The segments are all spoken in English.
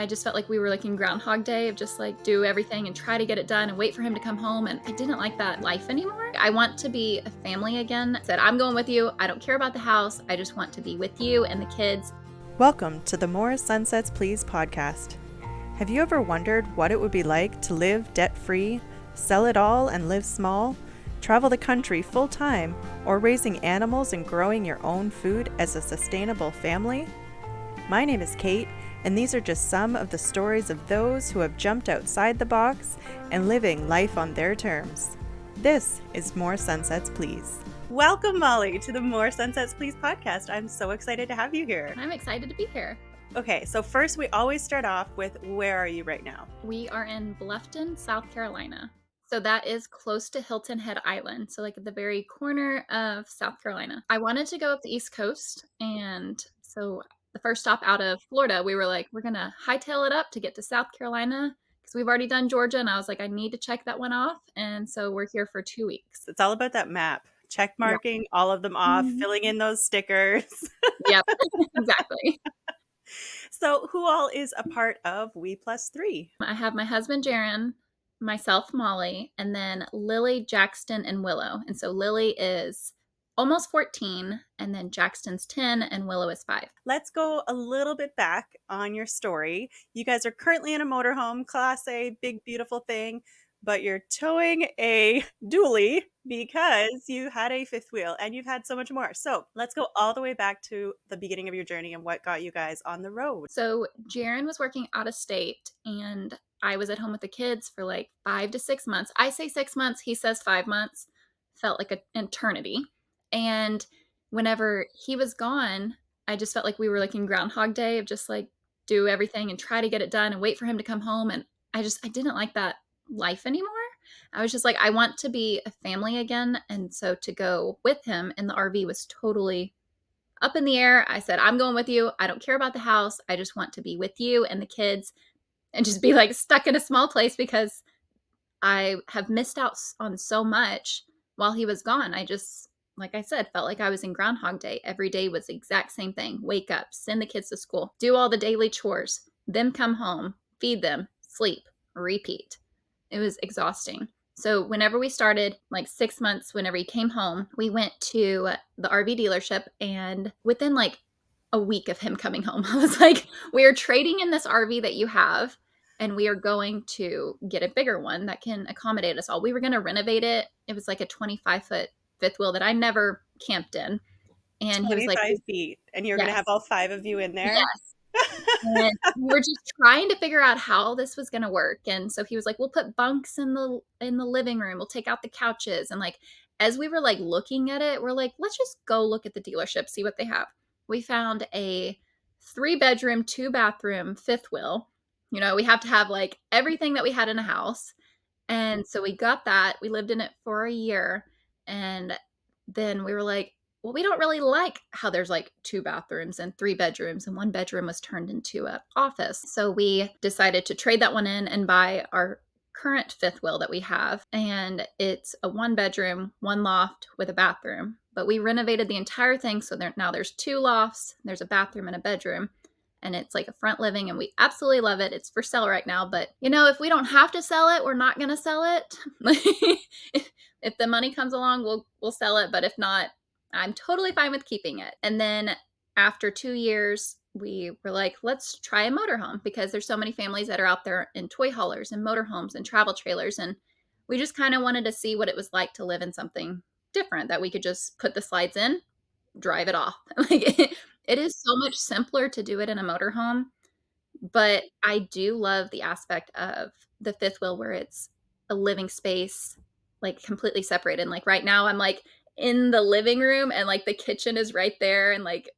I just felt like we were like in Groundhog Day of just like do everything and try to get it done and wait for him to come home. And I didn't like that life anymore. I want to be a family again. I said, I'm going with you. I don't care about the house. I just want to be with you and the kids. Welcome to the More Sunsets Please podcast. Have you ever wondered what it would be like to live debt-free, sell it all and live small, travel the country full-time, or raising animals and growing your own food as a sustainable family? My name is Kate, and these are just some of the stories of those who have jumped outside the box and living life on their terms. This is More Sunsets Please. Welcome, Molly, to the More Sunsets Please podcast. I'm so excited to have you here. I'm excited to be here. Okay, so first we always start off with, where are you right now? We are in Bluffton, South Carolina. So that is close to Hilton Head Island. So like at the very corner of South Carolina. I wanted to go up the East Coast. And so the first stop out of Florida, we were like, we're going to hightail it up to get to South Carolina because we've already done Georgia. And I was like, I need to check that one off. And so we're here for 2 weeks. It's all about that map. Check marking all of them off, filling in those stickers. Yep, exactly. So who all is a part of We Plus Three? I have my husband, Jaron, myself, Molly, and then Lily, Jackson, and Willow. And so Lily is almost 14, and then Jackson's 10, and Willow is 5. Let's go a little bit back on your story. You guys are currently in a motorhome, Class A, big, beautiful thing, but you're towing a dually because you had a fifth wheel and you've had so much more. So let's go all the way back to the beginning of your journey and what got you guys on the road. So Jaron was working out of state, and I was at home with the kids for like 5 to 6 months. I say 6 months, he says 5 months. Felt like an eternity. And whenever he was gone, I just felt like we were like in Groundhog Day of just like do everything and try to get it done and wait for him to come home. And I didn't like that life anymore. I was just like, I want to be a family again. And so to go with him in the RV was totally up in the air. I said, I'm going with you. I don't care about the house. I just want to be with you and the kids and just be like stuck in a small place because I have missed out on so much while he was gone. I just, like I said, felt like I was in Groundhog Day. Every day was the exact same thing. Wake up, send the kids to school, do all the daily chores, then come home, feed them, sleep, repeat. It was exhausting. So whenever we started, like 6 months, whenever he came home, we went to the RV dealership, and within like a week of him coming home, I was like, we are trading in this RV that you have, and we are going to get a bigger one that can accommodate us all. We were going to renovate it. It was like a 25-foot fifth wheel that I never camped in. And he was like, 25 feet. And you're going to yes, have all 5 of you in there? yes. And we were just trying to figure out how this was going to work. And so he was like, we'll put bunks in the living room. We'll take out the couches. And like, as we were like looking at it, we're like, let's just go look at the dealership, see what they have. We found a 3-bedroom, 2-bathroom fifth wheel. You know, we have to have like everything that we had in a house. And so we got that. We lived in it for a year. And then we were like, well, we don't really like how there's like 2 bathrooms and 3 bedrooms, and 1 bedroom was turned into an office. So we decided to trade that one in and buy our current fifth wheel that we have. And it's a 1 bedroom, 1 loft with a bathroom. But we renovated the entire thing. So now there's 2 lofts, there's a bathroom and a bedroom. And it's like a front living, and we absolutely love it. It's for sale right now. But, you know, if we don't have to sell it, we're not going to sell it. If the money comes along, we'll sell it. But if not, I'm totally fine with keeping it. And then after 2 years, we were like, let's try a motorhome, because there's so many families that are out there in toy haulers and motorhomes and travel trailers. And we just kind of wanted to see what it was like to live in something different that we could just put the slides in, drive it off. Like it is so much simpler to do it in a motorhome. But I do love the aspect of the fifth wheel where it's a living space, like completely separated. And like right now I'm like in the living room, and like the kitchen is right there, and like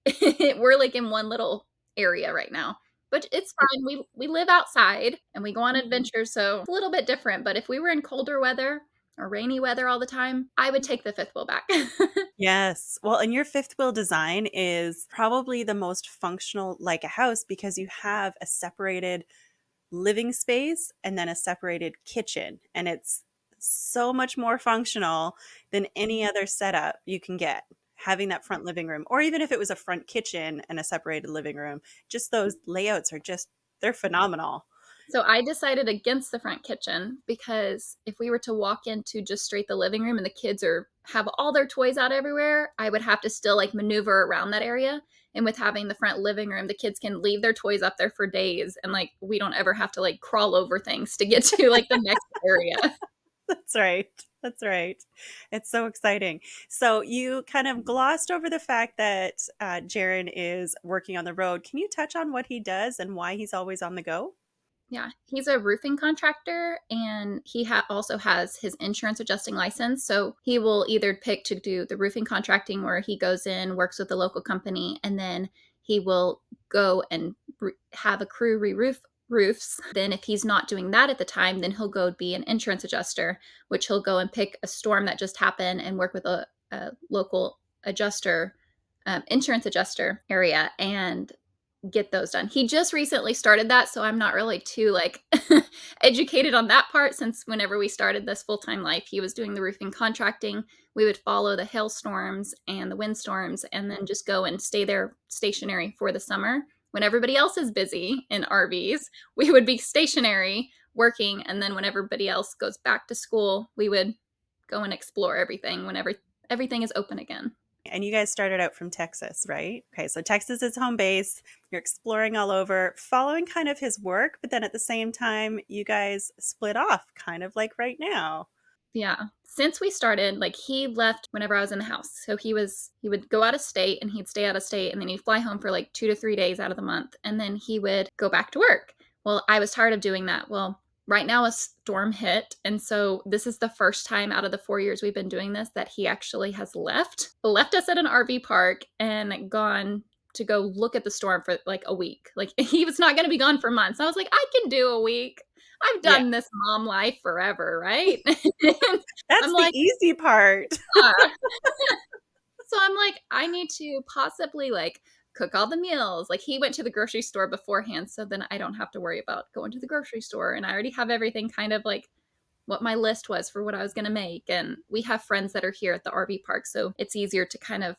we're like in one little area right now. But it's fine. We live outside and we go on adventures, so it's a little bit different. But if we were in colder weather or rainy weather all the time, I would take the fifth wheel back. Yes. Well, and your fifth wheel design is probably the most functional like a house, because you have a separated living space and then a separated kitchen. And it's so much more functional than any other setup you can get, having that front living room. Or even if it was a front kitchen and a separated living room, just those layouts are just They're phenomenal. So I decided against the front kitchen because if we were to walk into just straight the living room and the kids are have all their toys out everywhere, I would have to still like maneuver around that area. And with having the front living room, the kids can leave their toys up there for days and like we don't ever have to like crawl over things to get to like the next area. That's right. That's right. It's so exciting. So you kind of glossed over the fact that Jaron is working on the road. Can you touch on what he does and why he's always on the go? Yeah, he's a roofing contractor and he also has his insurance adjusting license. So he will either pick to do the roofing contracting where he goes in, works with the local company, and then he will go and have a crew re roof roofs. Then, if he's not doing that at the time, then he'll go be an insurance adjuster, which he'll go and pick a storm that just happened and work with a local adjuster, insurance adjuster area and get those done. He just recently started that, so I'm not really too like educated on that part since whenever we started this full-time life, he was doing the roofing contracting. We would follow the hailstorms and the windstorms and then just go and stay there stationary for the summer. When everybody else is busy in RVs, we would be stationary working and then when everybody else goes back to school, we would go and explore everything whenever everything is open again. And you guys started out from Texas, right? Okay, so Texas is home base. You're exploring all over, following kind of his work, but then at the same time, you guys split off, kind of like right now. Yeah. Since we started, like he left whenever I was in the house. So he would go out of state and he'd stay out of state and then he'd fly home for like 2 to 3 days out of the month and then he would go back to work. Well, I was tired of doing that. Well, right now a storm hit and so this is the first time out of the 4 years we've been doing this that he actually has left us at an RV park and gone to go look at the storm for like a week. Like he was not going to be gone for months. I was like, I can do a week. I've Yeah, done this mom life forever, right? that's I'm the like, easy part. "Ah." So I'm like, I need to possibly like cook all the meals. Like he went to the grocery store beforehand, so then I don't have to worry about going to the grocery store. And I already have everything kind of like what my list was for what I was going to make. And we have friends that are here at the RV park, so it's easier to kind of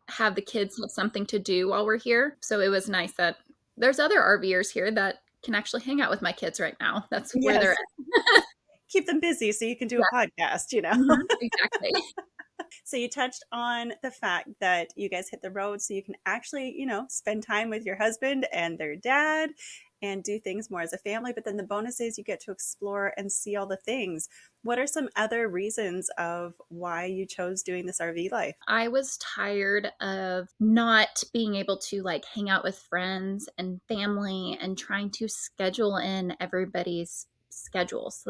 have the kids have something to do while we're here. So it was nice that there's other RVers here that can actually hang out with my kids right now. That's where they're Yes, at. keep them busy so you can do a podcast, you know? Yeah, exactly. So you touched on the fact that you guys hit the road so you can actually, spend time with your husband and their dad and do things more as a family. But then the bonus is you get to explore and see all the things. What are some other reasons of why you chose doing this RV life? I was tired of not being able to like hang out with friends and family and trying to schedule in everybody's schedules.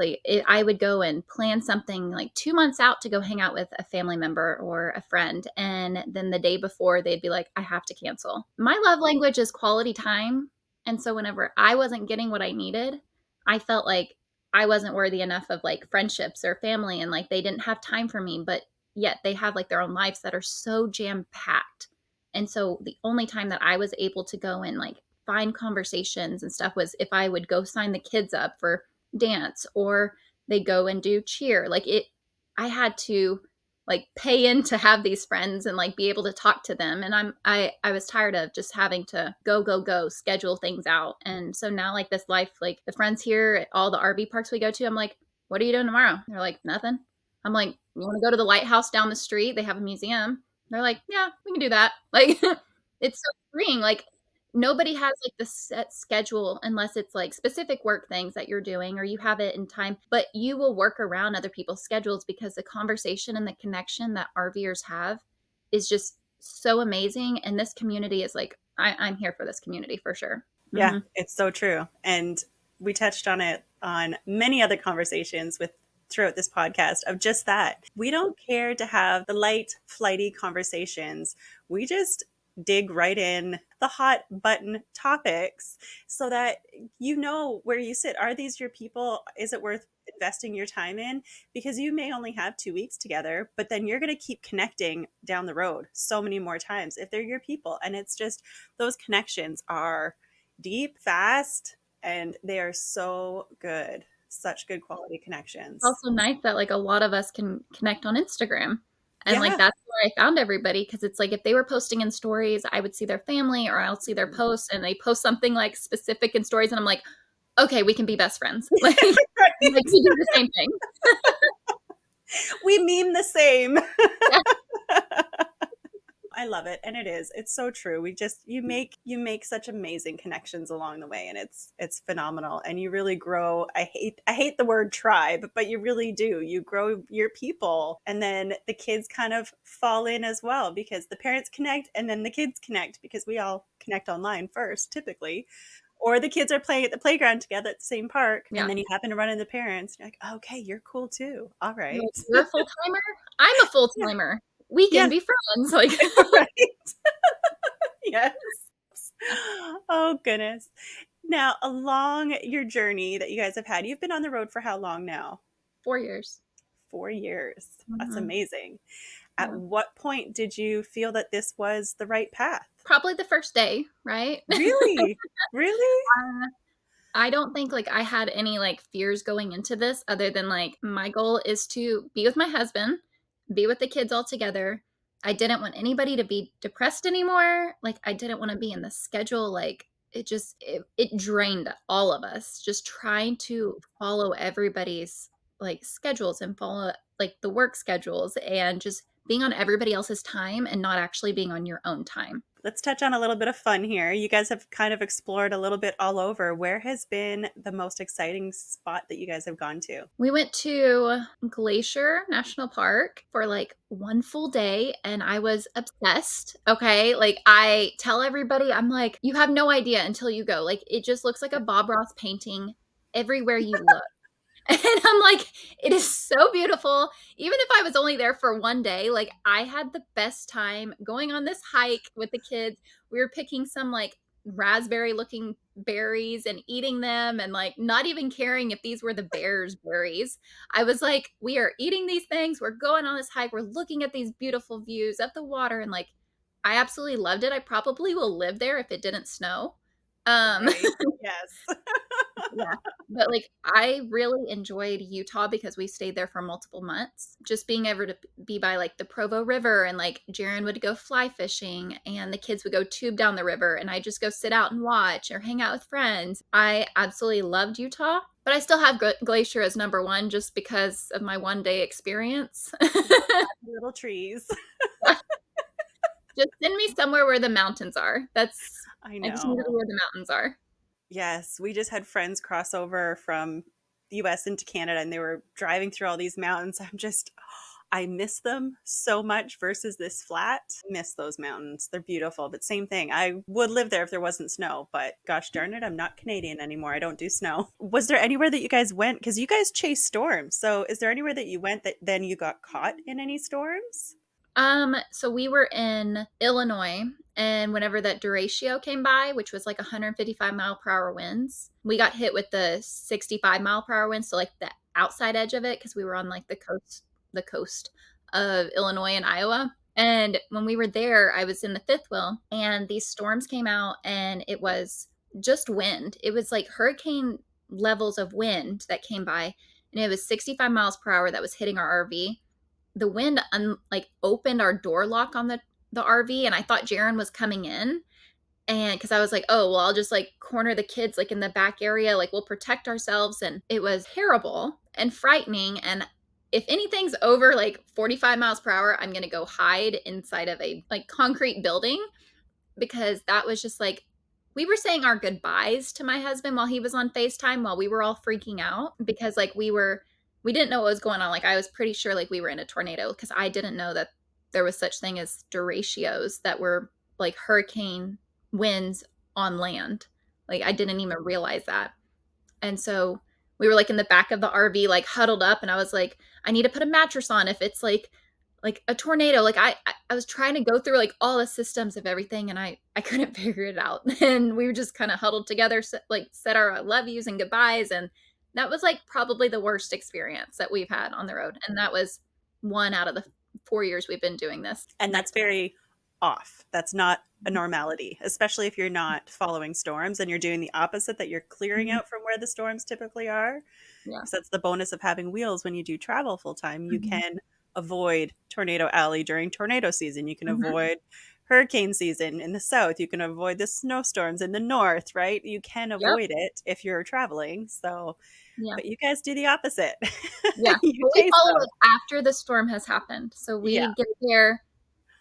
I would go and plan something like 2 months out to go hang out with a family member or a friend. And then the day before, they'd be like, I have to cancel. My love language is quality time. And so whenever I wasn't getting what I needed, I felt like I wasn't worthy enough of like friendships or family and like they didn't have time for me. But yet they have like their own lives that are so jam packed. And so the only time that I was able to go and like find conversations and stuff was if I would go sign the kids up for dance or they go and do cheer. I had to like pay in to have these friends and like be able to talk to them. And I was tired of just having to go, schedule things out. And so now like this life, like the friends here at all the RV parks we go to, I'm like, what are you doing tomorrow? They're like, nothing. I'm like, you want to go to the lighthouse down the street? They have a museum. They're like, yeah, we can do that. Like, it's so freeing. Like, nobody has like the set schedule unless it's like specific work things that you're doing or you have it in time, but you will work around other people's schedules because the conversation and the connection that RVers have is just so amazing. And this community is like, I'm here for this community for sure. Yeah, Hmm. it's so true. And we touched on it on many other conversations with throughout this podcast of just that. We don't care to have the light, flighty conversations. We just dig right in the hot button topics so that you know where you sit. Are these your people? Is it worth investing your time in? Because you may only have 2 weeks together, but then you're going to keep connecting down the road so many more times if they're your people. And it's just those connections are deep, fast, and they are so good. Such good quality It's connections. also nice that like a lot of us can connect on Instagram. And like Yeah. where I found everybody, because it's like if they were posting in stories, I would see their family or I'll see their posts, and they post something like specific in stories, and I'm like, okay, we can be best friends. Like Right? we do the same thing. We meme the same. Yeah. I love it, and it is. It's so true. We just you make such amazing connections along the way, and it's phenomenal. And you really grow. I hate the word tribe, but you really do. You grow your people, and then the kids kind of fall in as well because the parents connect, and then the kids connect because we all connect online first, typically. Or the kids are playing at the playground together at the same park, and Yeah. then you happen to run into the parents. You're like, okay, you're cool too. All You're right. like, "You're a full-timer? I'm a Yeah. full-timer. We can Yeah. be friends." Like, Right. Yes. Oh, goodness. Now, along your journey that you guys have had, you've been on the road for how long now? 4 years. 4 years. That's Mhm. amazing. At Yeah. what point did you feel that this was the right path? Probably the first day, right? Really? Really? Uh, I don't think, like, I had any, like, fears going into this other than, like, my goal is to be with my husband, be with the kids all together. I didn't want anybody to be depressed anymore. Like, I didn't wanna be in the schedule, like, it drained all of us just trying to follow everybody's, like, schedules and follow, like, the work schedules and just being on everybody else's time and not actually being on your own time. Let's touch on a little bit of fun here. You guys have kind of explored a little bit all over. Where has been the most exciting spot that you guys have gone to? We went to Glacier National Park for, like, 1 full day, and I was obsessed, okay? Like, I tell everybody, I'm like, "You have no idea until you go." Like, it just looks like a Bob Ross painting everywhere you look. And I'm like, it is so beautiful. Even if I was only there for 1 day, like, I had the best time going on this hike with the kids. We were picking some, like, raspberry-looking berries and eating them and, like, not even caring if these were the bear's berries. I was like, "We are eating these things, we're going on this hike, we're looking at these beautiful views of the water," and, like, I absolutely loved it. I probably will live there if it didn't snow. Um Right. Yes. Yeah, but, like, I really enjoyed Utah because we stayed there for multiple months. Just being able to be by, like, the Provo River and, like, Jaren would go fly fishing and the kids would go tube down the river and I just go sit out and watch or hang out with friends. I absolutely loved Utah, but I still have Glacier as number 1 just because of my one-day experience. Little trees. Just send me somewhere where the mountains are. I I just need to be know. where the mountains are. Yes, we just had friends cross over from the US into Canada and they were driving through all these mountains. I miss them so much versus this flat. Miss those mountains. They're beautiful, but same thing. I would live there if there wasn't snow, but gosh darn it, I'm not Canadian anymore. I don't do snow. Was there anywhere that you guys went? Because you guys chase storms. So is there anywhere that you went that then you got caught in any storms? So we were in Illinois, and whenever that derecho came by, which was like 155-mile-per-hour winds, we got hit with the 65-mile-per-hour winds, so like the outside edge of it, because we were on like the coast of Illinois and Iowa. And when we were there, I was in the fifth wheel, and these storms came out, and it was just wind. It was like hurricane levels of wind that came by, and it was 65 miles per hour that was hitting our RV. The wind like opened our door lock on the RV, and I thought Jaren was coming in, and because I was like, oh well, I'll just like corner the kids like in the back area, like we'll protect ourselves. And it was terrible and frightening. And if anything's over like 45 miles per hour, I'm gonna go hide inside of a like concrete building, because that was just like we were saying our goodbyes to my husband while he was on FaceTime while we were all freaking out because like we didn't know what was going on. Like I was pretty sure like we were in a tornado because I didn't know that there was such thing as derechos that were like hurricane winds on land. Like I didn't even realize that. And so we were like in the back of the RV, like huddled up, and I was like, I need to put a mattress on if it's like a tornado. Like I was trying to go through like all the systems of everything, and I couldn't figure it out. And we were just kind of huddled together, like said our I love yous and goodbyes, and that was like probably the worst experience that we've had on the road. And that was 1 out of the 4 years we've been doing this. And that's very off. That's not a normality, especially if you're not following storms and you're doing the opposite, that you're clearing Mhm. out from where the storms typically are. Yeah. Because that's the bonus of having wheels when you do travel full time. You Mhm. can avoid Tornado Alley during tornado season. You can Mhm. avoid hurricane season in the south. You can avoid the snowstorms in the north, right? You can Yep. avoid it if you're traveling. So, Yeah. but you guys do the opposite. Yeah. You But we chase follow them. it after the storm has happened. So Yeah. we get there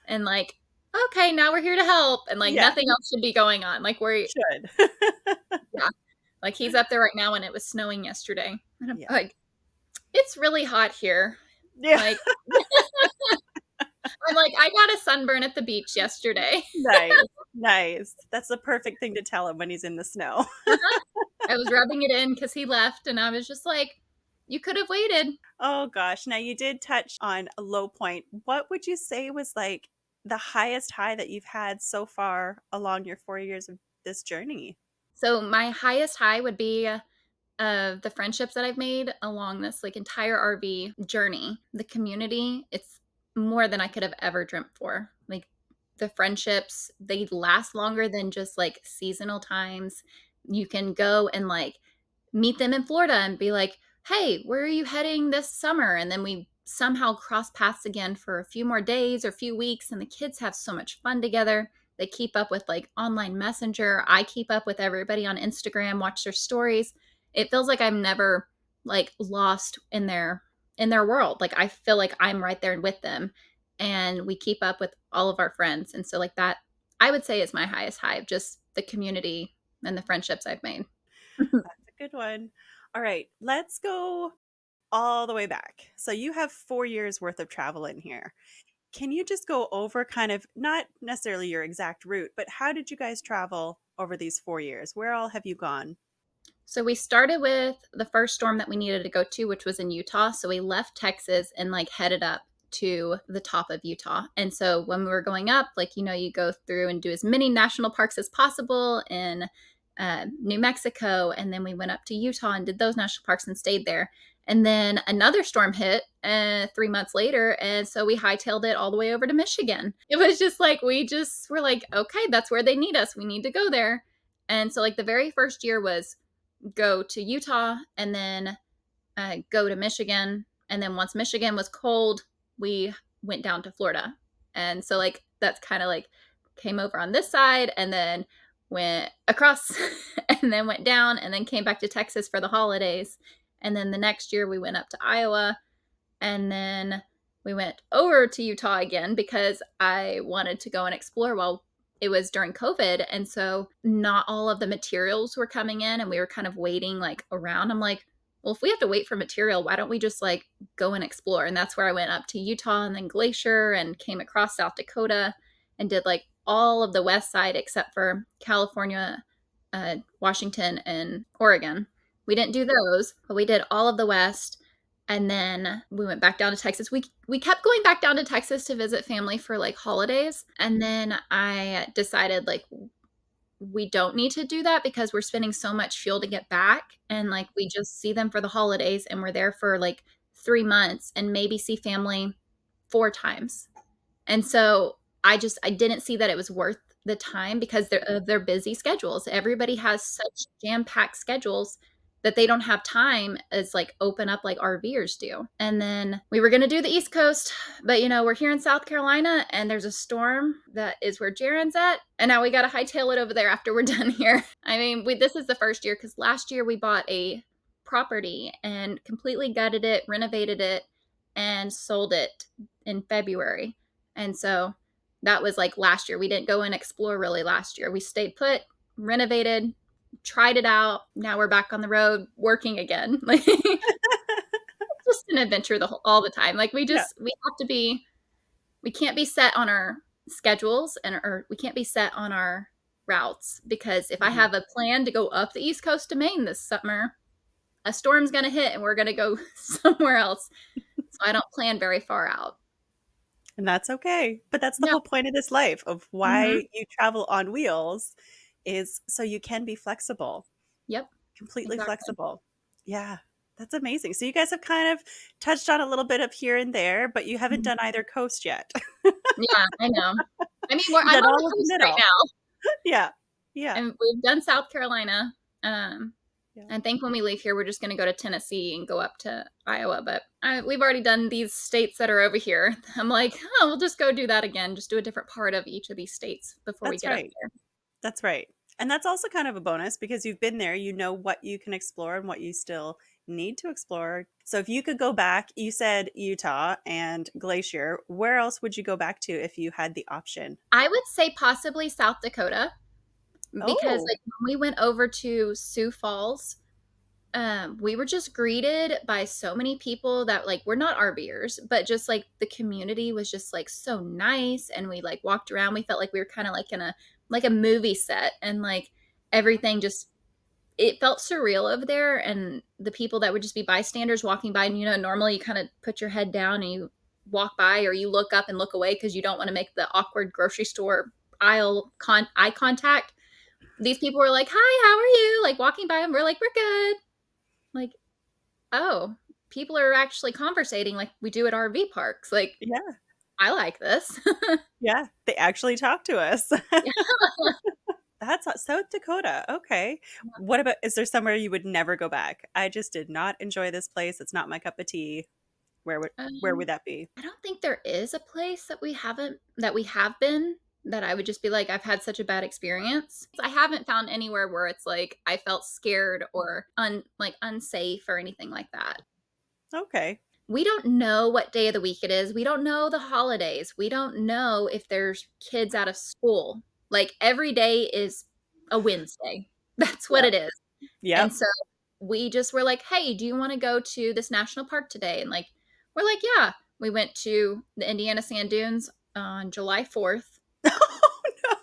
and like, okay, now we're here to help, and like Yeah. nothing else should be going on. Like we're Should. yeah. Like he's up there right now and it was snowing yesterday. And I'm Yeah. like, it's really hot here. Yeah. Like I'm like, I got a sunburn at the beach yesterday. Nice. Nice. That's the perfect thing to tell him when he's in the snow. Uh-huh. I was rubbing it in because he left, and I was just like, you could have waited. Oh gosh. Now you did touch on a low point. What would you say was like the highest high that you've had so far along your 4 years of this journey? So my highest high would be of the friendships that I've made along this like entire RV journey. The community, it's more than I could have ever dreamt for. Like the friendships, they last longer than just like seasonal times. You can go and like meet them in Florida and be like, "Hey, where are you heading this summer?" And then we somehow cross paths again for a few more days or a few weeks, and the kids have so much fun together. They keep up with like online messenger. I keep up with everybody on Instagram, watch their stories. It feels like I'm never like lost in their world. Like I feel like I'm right there with them, and we keep up with all of our friends. And so like that I would say is my highest high of just the community and the friendships I've made. That's a good one. All right, let's go all the way back. So you have 4 years worth of travel in here. Can you just go over kind of not necessarily your exact route, but how did you guys travel over these 4 years? Where all have you gone? So we started with the first storm that we needed to go to, which was in Utah. So we left Texas and like headed up to the top of Utah. And so when we were going up, like, you know, you go through and do as many national parks as possible in New Mexico. And then we went up to Utah and did those national parks and stayed there. And then another storm hit 3 months later. And so we hightailed it all the way over to Michigan. It was just like, we just were like, okay, that's where they need us. We need to go there. And so, like, the very first year was go to Utah and then go to Michigan. And then once Michigan was cold, we went down to Florida. And so, like, that's kind of like came over on this side and then went across and then went down and then came back to Texas for the holidays. And then the next year we went up to Iowa and then we went over to Utah again because I wanted to go and explore while it was during COVID. And so not all of the materials were coming in and we were kind of waiting like around. I'm like, well, if we have to wait for material, why don't we just like go and explore? And that's where I went up to Utah and then Glacier and came across South Dakota and did like all of the west side except for California, Washington, and Oregon. We didn't do those, but we did all of the west and then we went back down to Texas. We kept going back down to Texas to visit family for like holidays, and then I decided like we don't need to do that because we're spending so much fuel to get back, and like we just see them for the holidays and we're there for like 3 months and maybe see family 4 times. And so I didn't see that it was worth the time because of their busy schedules. Everybody has such jam-packed schedules that they don't have time as like open up like RVers do. And then we were going to do the East Coast, but you know, we're here in South Carolina and there's a storm that is where Jaren's at. And now we got to hightail it over there after we're done here. I mean, this is the first year because last year we bought a property and completely gutted it, renovated it, and sold it in February. And so that was like last year. We didn't go and explore really last year. We stayed put, renovated, tried it out. Now we're back on the road working again. Like just an adventure all the time. Like Yeah. we have to be we can't be set on our schedules and or we can't be set on our routes because if I Mhm. have a plan to go up the East Coast to Maine this summer, a storm's going to hit and we're going to go somewhere else. So I don't plan very far out. And that's okay. But that's the Yeah. whole point of this life of Mhm. why you travel on wheels is so you can be flexible, Yep. completely Exactly. flexible. Yeah. That's amazing. So you guys have kind of touched on a little bit of here and there, but you haven't Mhm. done either coast yet. Yeah, I know. I mean, You've I'm done on all the of the coast right middle. now, Yeah. Yeah. and we've done South Carolina. Um, Yeah. I think when we leave here, we're just going to go to Tennessee and go up to Iowa. But we've already done these states that are over here. I'm like, oh, we'll just go do that again. Just do a different part of each of these states before we That's get up right. there. That's right. And that's also kind of a bonus because you've been there, you know what you can explore and what you still need to explore. So if you could go back, you said Utah and Glacier, where else would you go back to if you had the option? I would say possibly South Dakota because Oh, like when we went over to Sioux Falls, we were just greeted by so many people that like we're not RVers, but just like the community was just like so nice, and we like walked around. We felt like we were kind of like a movie set, and like everything just it felt surreal over there. And the people that would just be bystanders walking by, and normally you kind of put your head down and you walk by, or you look up and look away because you don't want to make the awkward grocery store eye contact. These people were like, "Hi, how are you?" Like walking by, and we're like, "We're good." Like, oh, people are actually conversating like we do at RV parks. Like, yeah. I like this. Yeah. They actually talk to us. Yeah. That's South Dakota. Okay. What about, is there somewhere you would never go back? I just did not enjoy this place. It's not my cup of tea. Where would Um, that be? I don't think there is a place that we have been that I would just be like, I've had such a bad experience. I haven't found anywhere where it's like I felt scared or unsafe or anything like that. Okay. We don't know what day of the week it is. We don't know the holidays. We don't know if there's kids out of school. Like every day is a Wednesday. That's what Yep. it is. And Yep. so we just were like, "Hey, do you want to go to this national park today?" And like we're like, "Yeah." We went to the Indiana Sand Dunes on July 4th. Oh no.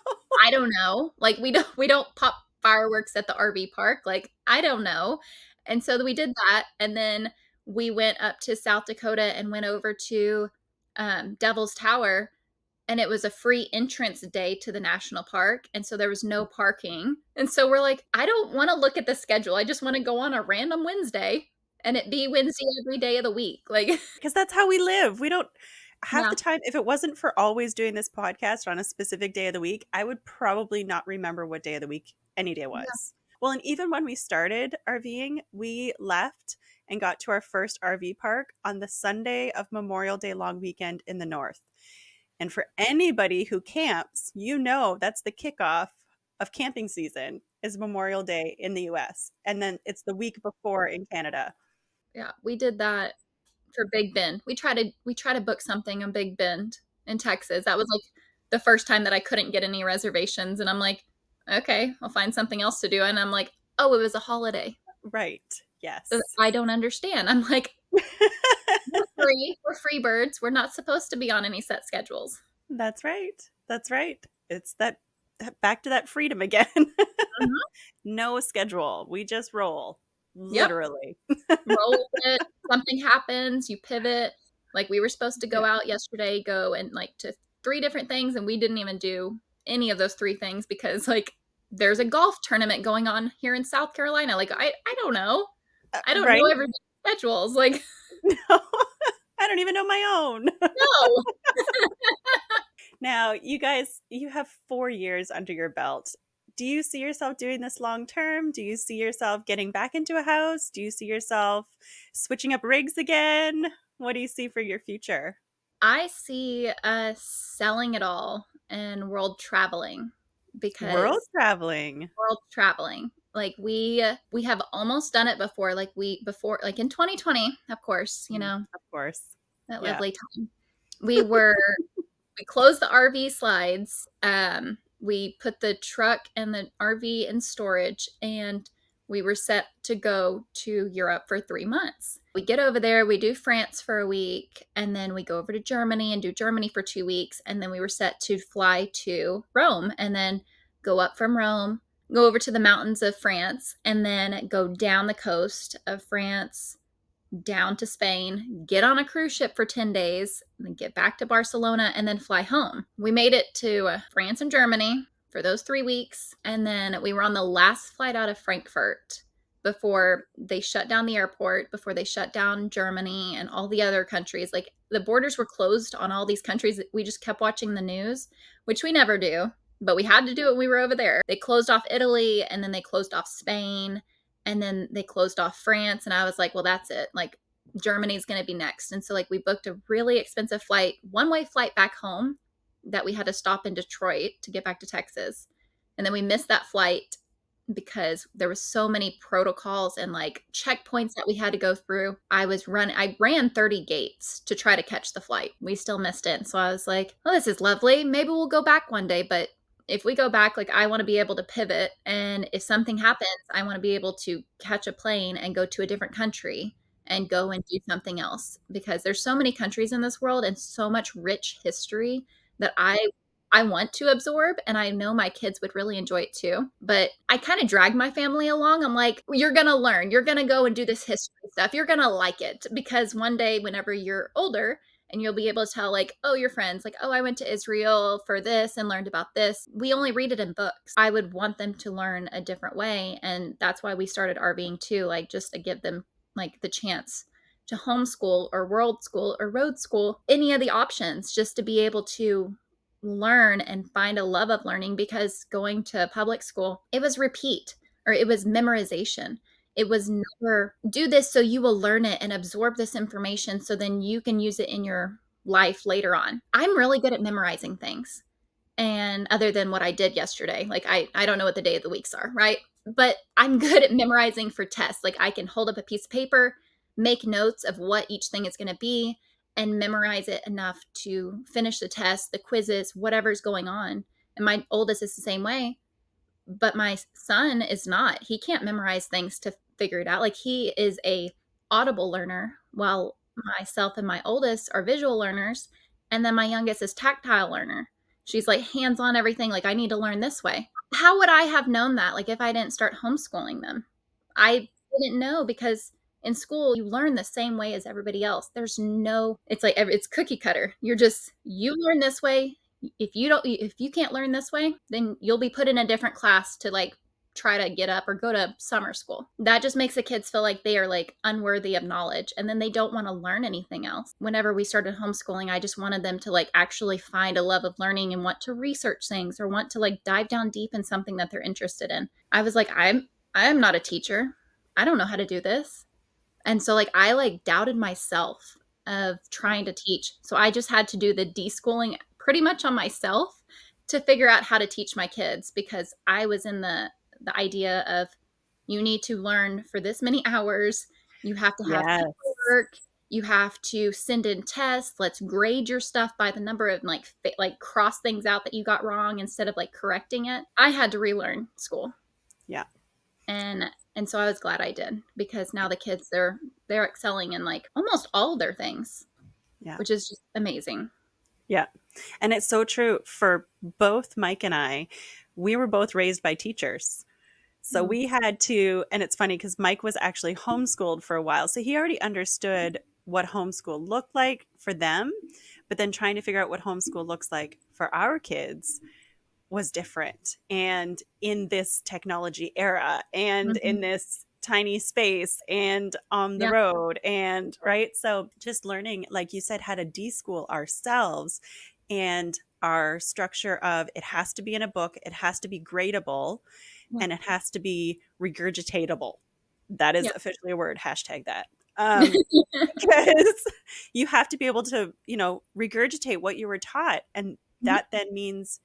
I don't know. Like we don't pop fireworks at the RV park. Like I don't know. And so we did that, and then we went up to South Dakota and went over to Devil's Tower, and it was a free entrance day to the national park, and so there was no parking. And so we're like, I don't want to look at the schedule. I just want to go on a random Wednesday and it be Wednesday every day of the week. Like, Because that's how we live. We don't half yeah, the time, if it wasn't for always doing this podcast on a specific day of the week, I would probably not remember what day of the week any day yeah. was. Well, and even when we started RVing, we left and got to our first RV park on the Sunday of Memorial Day long weekend in the north. And for anybody who camps, that's the kickoff of camping season is Memorial Day in the US. And then it's the week before in Canada. Yeah, we did that for Big Bend. We try to book something on Big Bend in Texas. That was like the first time that I couldn't get any reservations, and I'm like, okay, I'll find something else to do. And I'm like, oh, it was a holiday. Right. Yes. I don't understand. I'm like, we're free birds. We're not supposed to be on any set schedules. That's right. That's right. It's that back to that freedom again. Mhm. No schedule. We just roll. Yep. Literally. Roll with it. Something happens, you pivot. Like we were supposed to go Yeah. out yesterday, go and like to three different things, and we didn't even do any of those three things because like there's a golf tournament going on here in South Carolina. Like I don't know. I don't Right? know everybody's schedules. Like, No. I don't even know my own. no. Now, you guys, you have 4 years under your belt. Do you see yourself doing this long term? Do you see yourself getting back into a house? Do you see yourself switching up rigs again? What do you see for your future? I see us selling it all and world traveling World because traveling. world traveling. Like we have almost done it before. Like we before like in 2020, of course, Of course. that Yeah. lovely time. We were we closed the RV slides. We put the truck and the RV in storage, and we were set to go to Europe for 3 months. We get over there, we do France for a week, and then we go over to Germany and do Germany for 2 weeks. And then we were set to fly to Rome and then go up from Rome, go over to the mountains of France, and then go down the coast of France down to Spain, get on a cruise ship for 10 days, then get back to Barcelona, and then fly home. We made it to France and Germany for those 3 weeks. And then we were on the last flight out of Frankfurt before they shut down the airport, before they shut down Germany and all the other countries. Like the borders were closed on all these countries. We just kept watching the news, which we never do, but we had to do it when we were over there. They closed off Italy, and then they closed off Spain, And then they closed off France, and I was like, well, that's it. Like, Germany's going to be next. And so, like, we booked a really expensive flight, one-way flight back home that we had to stop in Detroit to get back to Texas. And then we missed that flight because there was so many protocols and like checkpoints that we had to go through. I ran 30 gates to try to catch the flight. We still missed it. So I was like, oh, this is lovely. Maybe we'll go back one day. But if we go back, like, I want to be able to pivot. And if something happens, I want to be able to catch a plane and go to a different country and go and do something else, because there's so many countries in this world and so much rich history that I want to absorb, and I know my kids would really enjoy it too. But I kind of drag my family along. I'm like, you're going to learn. You're going to go and do this history stuff. You're going to like it, because one day, whenever you're older, and you'll be able to tell, like, oh, your friends, like, oh, I went to Israel for this and learned about this. We only read it in books. I would want them to learn a different way. And that's why we started RVing too, like, just to give them like the chance to homeschool or world school or road school, any of the options, just to be able to learn and find a love of learning. Because going to public school, it was repeat, or it was memorization. It was never do this so you will learn it and absorb this information so then you can use it in your life later on. I'm really good at memorizing things. And other than what I did yesterday, like, I don't know what the day of the weeks are, right? But I'm good at memorizing for tests. Like, I can hold up a piece of paper, make notes of what each thing is going to be, and memorize it enough to finish the test, the quizzes, whatever's going on. And my oldest is the same way, but my son is not. He can't memorize things to figure it out. Like, he is a audible learner, while myself and my oldest are visual learners, and then my youngest is tactile learner. She's like hands on everything. Like, I need to learn this way. How would I have known that, like, if I didn't start homeschooling them? I didn't know, because in school you learn the same way as everybody else. There's no, it's like it's cookie cutter. You learn this way. If you can't learn this way, then you'll be put in a different class to, like, try to get up or go to summer school. That just makes the kids feel like they are, like, unworthy of knowledge, and then they don't want to learn anything else. Whenever we started homeschooling, I just wanted them to, like, actually find a love of learning and want to research things, or want to, like, dive down deep in something that they're interested in. I was like, I'm not a teacher. I don't know how to do this. And so, like, I, like, doubted myself of trying to teach. So I just had to do the deschooling pretty much on myself to figure out how to teach my kids, because I was in the idea of, you need to learn for this many hours. You have to have Yes. paperwork. You have to send in tests. Let's grade your stuff by the number of, like cross things out that you got wrong instead of, like, correcting it. I had to relearn school. Yeah. And so I was glad I did, because now the kids, they're excelling in, like, almost all of their things, Yeah. which is just amazing. Yeah. And it's so true for both Mike and I. We were both raised by teachers. So Mm. we had to, and it's funny because Mike was actually homeschooled for a while. So he already understood what homeschool looked like for them. But then trying to figure out what homeschool looks like for our kids was different. And in this technology era and Mhm. in this tiny space and on the Yeah. road, and right. So just learning, like you said, how to deschool ourselves, and our structure of it has to be in a book, it has to be gradable, Yeah. and it has to be regurgitatable. That is Yeah. officially a word. Hashtag that. Because you have to be able to, regurgitate what you were taught. And Mhm. that then means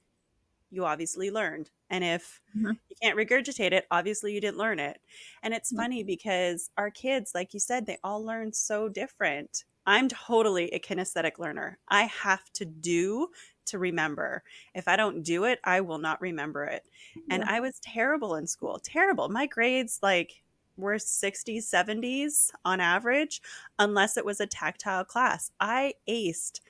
you obviously learned. And if Mhm. you can't regurgitate it, obviously you didn't learn it. And it's Yeah. funny because our kids, like you said, they all learn so different. I'm totally a kinesthetic learner. I have to do to remember. If I don't do it, I will not remember it. And Yeah. I was terrible in school, terrible. My grades, like, were 60s, 70s on average, unless it was a tactile class. I aced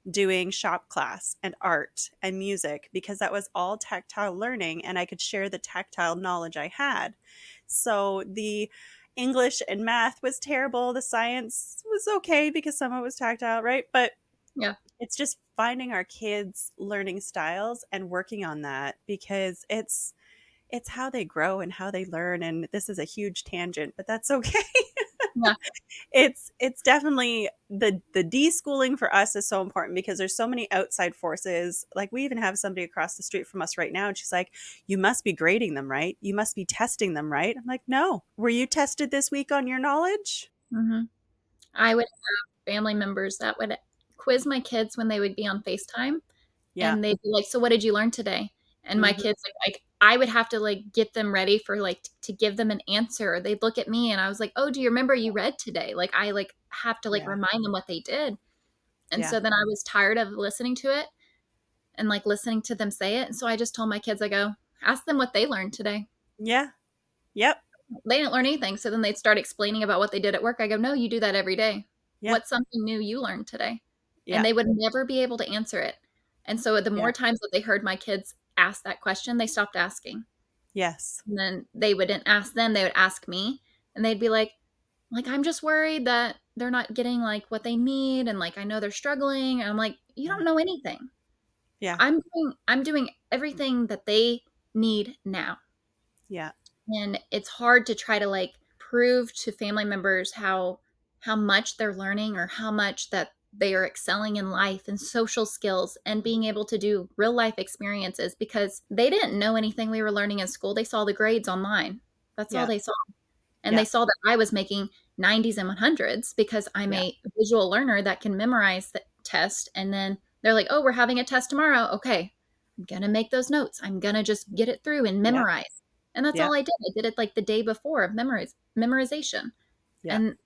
doing shop class and art and music because that was all tactile learning, and I could share the tactile knowledge I had. So the English and math was terrible. The science was okay because some of it was tactile, right? But Yeah. it's just finding our kids' learning styles and working on that, because it's how they grow and how they learn. And this is a huge tangent, but that's okay. Yeah. It's definitely the deschooling for us is so important because there's so many outside forces. Like we even have somebody across the street from us right now, and she's like, "You must be grading them, right? You must be testing them, right?" I'm like, "No. Were you tested this week on your knowledge?" Mhm. I would have family members that would quiz my kids when they would be on FaceTime, Yeah. and they'd be like, "So what did you learn today?" And my Mhm. kids, I would have to, like, get them ready for, like, t to give them an answer. They'd look at me, and I was like, "Oh, do you remember you read today?" Like, I, like, have to, like, Yeah. remind them what they did. And Yeah. so then I was tired of listening to it and, like, listening to them say it, and so I just told my kids, I go, "Ask them what they learned today." Yeah. Yep. They didn't learn anything, so then they'd start explaining about what they did at work. I go, "No, you do that every day. Yeah. What's something new you learned today?" And Yeah. they would never be able to answer it. And so the Yeah. more times that they heard my kids ask that question, they stopped asking. Yes. And then they wouldn't ask them, they would ask me, and they'd be like, "I'm just worried that they're not getting, like, what they need, and, like, I know they're struggling." And I'm like, "You Yeah. don't know anything. Yeah. I'm doing everything that they need now." Yeah. And it's hard to try to, like, prove to family members how much they're learning or how much that they are excelling in life and social skills and being able to do real life experiences because they didn't know anything we were learning in school. They saw the grades online. That's all they Yes. saw. And Yeah. they saw that I was making 90s and 100s because I'm Yeah. a visual learner that can memorize the test. And then they're like, "Oh, we're having a test tomorrow. Okay, I'm going to make those notes. I'm going to just get it through and Yep. memorize." And that's Yep. all I did. I did it like the day before of memorization. Yep. And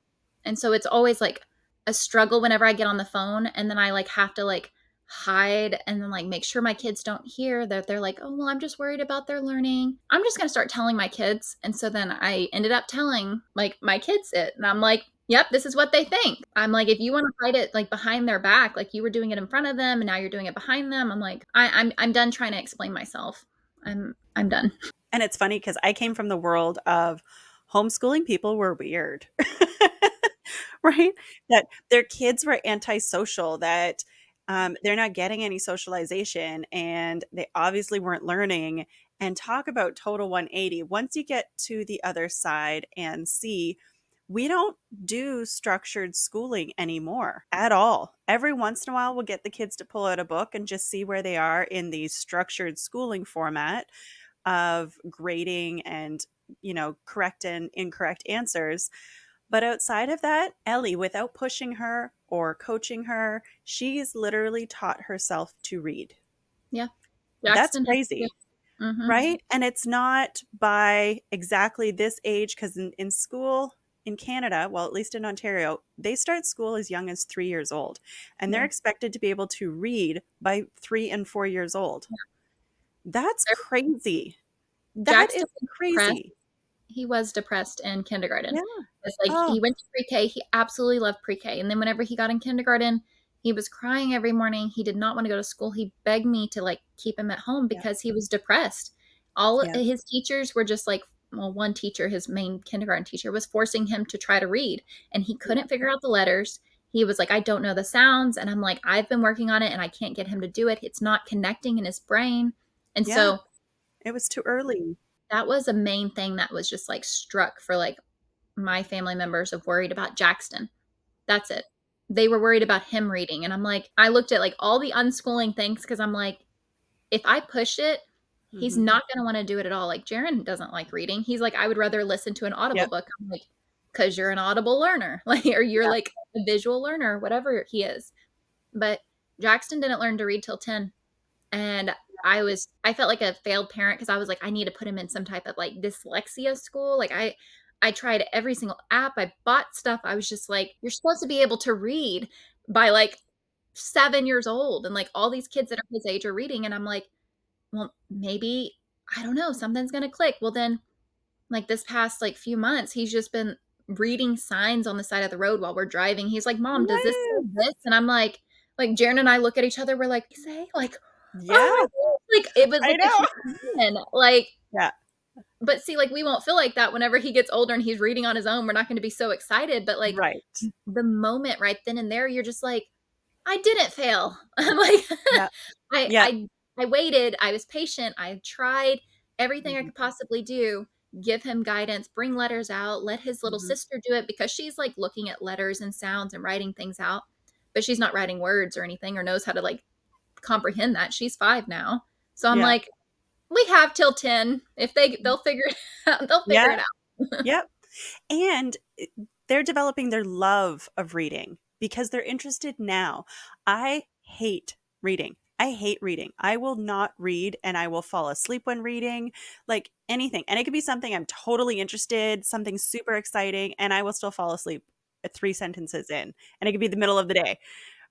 and so it's always like a struggle whenever I get on the phone and then I like have to like hide and then like make sure my kids don't hear that they're like, "Oh, well, I'm just worried about their learning." I'm just going to start telling my kids. And so then I ended up telling like my kids it. And I'm like, "Yep, this is what they think." I'm like, "If you want to hide it like behind their back, like you were doing it in front of them and now you're doing it behind them." I'm like, I'm done trying to explain myself. I'm done. And it's funny because I came from the world of homeschooling people were weird. Right? That their kids were antisocial, that they're not getting any socialization, and they obviously weren't learning. And talk about total 180. Once you get to the other side and see, we don't do structured schooling anymore at all. Every once in a while, we'll get the kids to pull out a book and just see where they are in the structured schooling format of grading and, correct and incorrect answers. But outside of that, Ellie, without pushing her or coaching her, she's literally taught herself to read. Yeah. That's Jackson has to. crazy, Mhm. right? And it's not by exactly this age, because in school in Canada, well, at least in Ontario, they start school as young as 3 years old, and they're Yeah. expected to be able to read by 3 and 4 years old. That's crazy. That Jackson is was depressed. crazy. He was depressed in kindergarten. Yeah. It's like Oh, he went to pre-K, he absolutely loved pre-K, and then whenever he got in kindergarten, he was crying every morning, he did not wanna go to school, he begged me to, like, keep him at home yeah. because he was depressed. All Yeah. his teachers were just like well, one teacher, his main kindergarten teacher, was forcing him to try to read, and he Yeah. couldn't figure out the letters. He was like, "I don't know the sounds," and I'm like, "I've been working on it, and I can't get him to do it, it's not connecting in his brain." And Yeah. so It was too early. that was a main thing that was just, like, struck for, like, my family members of worried about Jackson. That's it. They were worried about him reading, and I'm like I looked at, like, all the unschooling things because 'cause I'm like, if I push it, he's Mhm. not gonna wanna do it at all. Like, Jaren doesn't like reading. He's like, "I would rather listen to an Audible Yep. book." I'm like, "'Cause 'Cause you're an Audible learner, like, or you're, Yeah. like, a visual learner," whatever he is. But Jackson didn't learn to read till 10. And I felt like a failed parent because I was like, I need to put him in some type of, like, dyslexia school, like, I tried every single app, I bought stuff, I was just like, "You're supposed to be able to read by, like, 7 years old," and, like, all these kids that are his age are reading, and I'm like, "Well, maybe I don't know, something's gonna click." Well, then, like, this past, like, few months, he's just been reading signs on the side of the road while we're driving. He's like, "Mom, does this say Nice. this?" And I'm like, Jaren and I look at each other, we're like, "Say?" Like, Yeah, "Oh my gosh," like, it was I like a know. human, like Yeah. but see, like, we won't feel like that whenever he gets older and he's reading on his own, we're not gonna be so excited, but, like, Right. the moment right then and there, you're just like, "I didn't fail." I'm like, Yeah. I Yeah. I I waited, I was patient, I tried everything I Mhm. could possibly do give him guidance, bring letters out, let his little Mhm. sister do it because she's like looking at letters and sounds and writing things out, but she's not writing words or anything or knows how to like comprehend that. She's 5 now. So I'm Yeah. like, we have till 10. If they'll figure it out, they'll figure Yeah. it out. Yep. And they're developing their love of reading because they're interested now. I hate reading. I hate reading. I will not read and I will fall asleep when reading, like anything. And it could be something I'm totally interested, something super exciting, and I will still fall asleep at 3 sentences in. And it could be the middle of the day,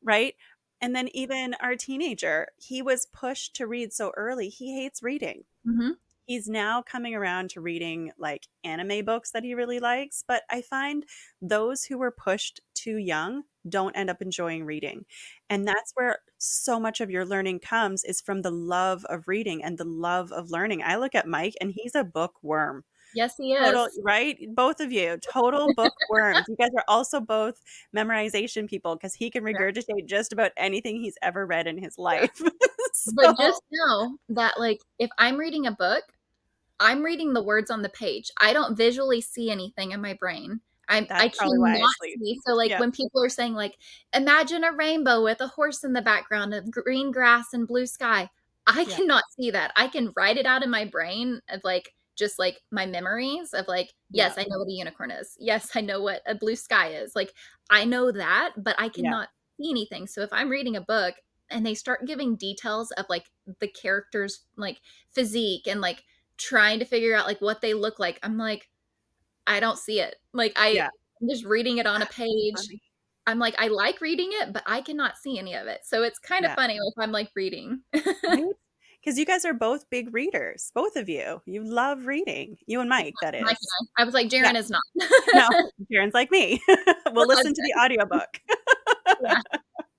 right? And then even our teenager, he was pushed to read so early. He hates reading. Mhm. He's now coming around to reading like anime books that he really likes, but I find those who were pushed too young don't end up enjoying reading. And that's where so much of your learning comes is from the love of reading and the love of learning. I look at Mike and he's a bookworm. Yes, he Total, is. right? Both of you, total bookworms. You guys are also both memorization people because he can Yeah, regurgitate just about anything he's ever read in his yeah. life. But So just know that, like, if I'm reading a book, I'm reading the words on the page. I don't visually see anything in my brain. I that's probably why I cannot sleep. see. So like Yeah. when people are saying like imagine a rainbow with a horse in the background of green grass and blue sky. I Yeah. cannot see that. I can write it out in my brain of like just like my memories of like Yeah. yes, I know what a unicorn is. Yes, I know what a blue sky is. Like I know that, but I Yeah. cannot see anything. So if I'm reading a book and they start giving details of like the characters like physique and like trying to figure out like what they look like. I'm like, I don't see it. Like Yeah. I'm just reading it on a That's page. funny. I'm like, I like reading it, but I cannot see any of it. So it's kind of Yeah. funny if I'm like reading. Right? Because you guys are both big readers, both of you. You love reading. You and Mike, that Mike is. and I was like, Yeah. Jaren is not. No, Karen's like me. We'll Her listen to the husband. audiobook. Yeah.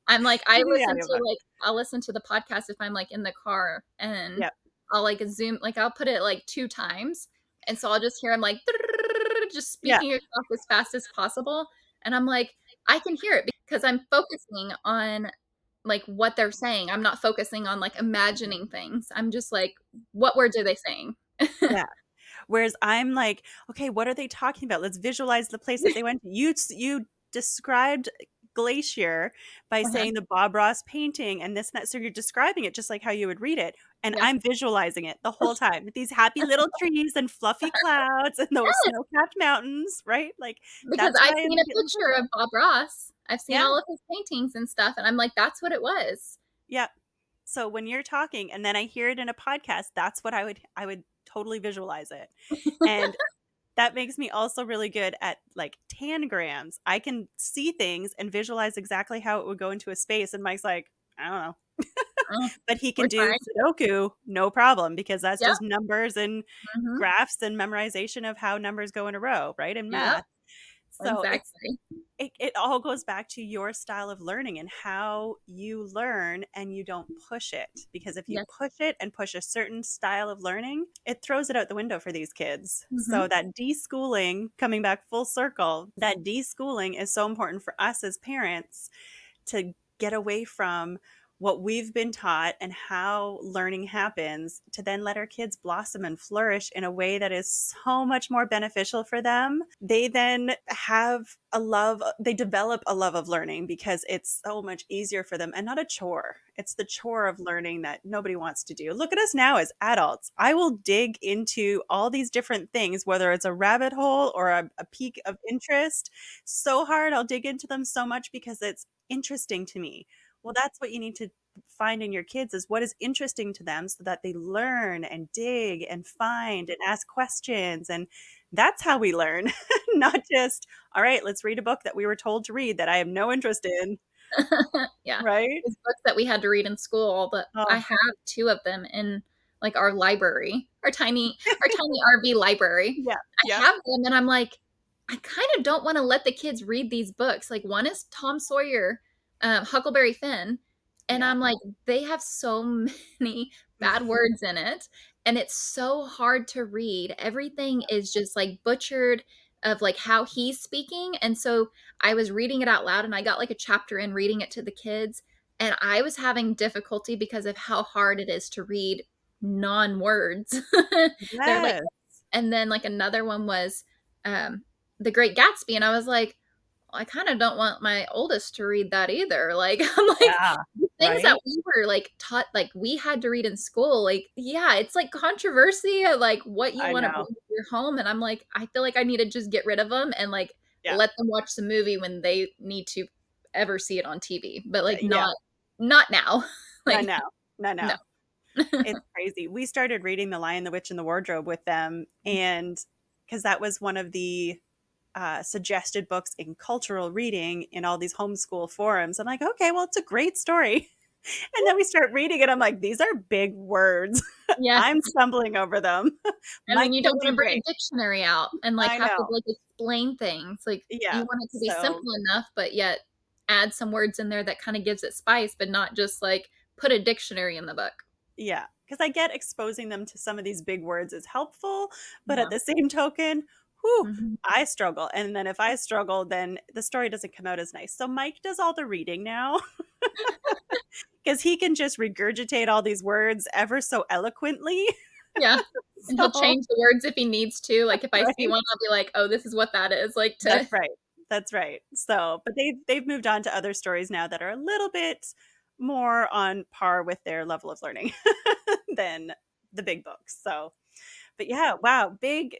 I'm like, I We do the listen to audiobook. like I'll listen to the podcast if I'm like in the car and Yep. I'll like zoom like I'll put it like 2 times. And so I'll just hear him like just Yeah. speaking across as fast as possible. And I'm like, I can hear it because I'm focusing on like what they're saying. I'm not focusing on like imagining things. I'm just like, what words are they saying? Yeah. Whereas I'm like, okay, what are they talking about? Let's visualize the place that they went to. You described Glacier by Uh-huh. saying the Bob Ross painting and this and that. So you're describing it just like how you would read it. And Yeah. I'm visualizing it the whole time. These happy little trees and fluffy clouds and those Yes, snow-capped mountains, right? Like because that's what I've I seen a immediately picture visualize. of Bob Ross. I've seen Yeah. all of his paintings and stuff, and I'm like, that's what it was. Yeah. So when you're talking and then I hear it in a podcast, that's what I would totally visualize it. And that makes me also really good at like tangrams. I can see things and visualize exactly how it would go into a space. And Mike's like, I don't know. Oh, But he can we're do trying. Sudoku, no problem, because that's Yep. just numbers and Mhm. graphs and memorization of how numbers go in a row, right? And Yep. math. So Exactly. it all goes back to your style of learning and how you learn and you don't push it. Because if you Yes. push it and push a certain style of learning, it throws it out the window for these kids. So Mhm. that deschooling, coming back full circle, that deschooling is so important for us as parents to get away from what we've been taught and how learning happens to then let our kids blossom and flourish in a way that is so much more beneficial for them. They then have a love, they develop a love of learning because it's so much easier for them and not a chore. It's the chore of learning that nobody wants to do. Look at us now as adults. I will dig into all these different things, whether it's a rabbit hole or a peak of interest, so hard. I'll dig into them so much because it's interesting to me. Well, that's what you need to find in your kids is what is interesting to them so that they learn and dig and find and ask questions. And that's how we learn, not just, all right, let's read a book that we were told to read that I have no interest in, Yeah. right? These books that we had to read in school, but I Oh, have 2 of them in, like, our library, our tiny RV library. yeah, I yep, have them, and I'm like, I kinda don't wanna let the kids read these books. Like, one is Tom Sawyer, Huckleberry Finn, and yeah. I'm like, they have so many bad words in it, and it's so hard to read. Everything is just, like, butchered of, like, how he's speaking, and so I was reading it out loud and I got like a chapter in reading it to the kids and I was having difficulty because of how hard it is to read non-words. They're like Yes. And then like another one was um, The Great Gatsby, and I was like, well, I kind of don't want my oldest to read that either. Like I'm like Yeah. the things that Right? we were like taught, like we had to read in school. Like yeah, it's like controversy of like what you I want to know. bring to your home, and I'm like I feel like I need to just get rid of them and like Yeah. let them watch the movie when they need to ever see it on TV, but like Yeah. not now. No, Like no. No, no. no. It's crazy. We started reading The Lion, the Witch, and the Wardrobe with them, and because that was one of the suggested books in cultural reading in all these homeschool forums. I'm like, okay, well, it's a great story. And then we start reading it. I'm like, these are big words. Yeah. I'm stumbling over them. And then Mike, you don't you'll want do to bring a great. dictionary out and like I have to know. like explain things. Like you Yeah. want it to be So, simple enough, but yet add some words in there that kind of gives it spice, but not just like put a dictionary in the book. yeah. Because I get exposing them to some of these big words is helpful. But at Yeah. the same token, whew, Hmm. I struggle. And then if I struggle, then the story doesn't come out as nice. So Mike does all the reading now because he can just regurgitate all these words ever so eloquently. Yeah. And he'll So, change the words if he needs to. Like if I see right. one, I'll be like, oh, this is what that is. Like to That's right. That's right. So, but they've moved on to other stories now that are a little bit more on par with their level of learning than the big books. So, but yeah, wow, big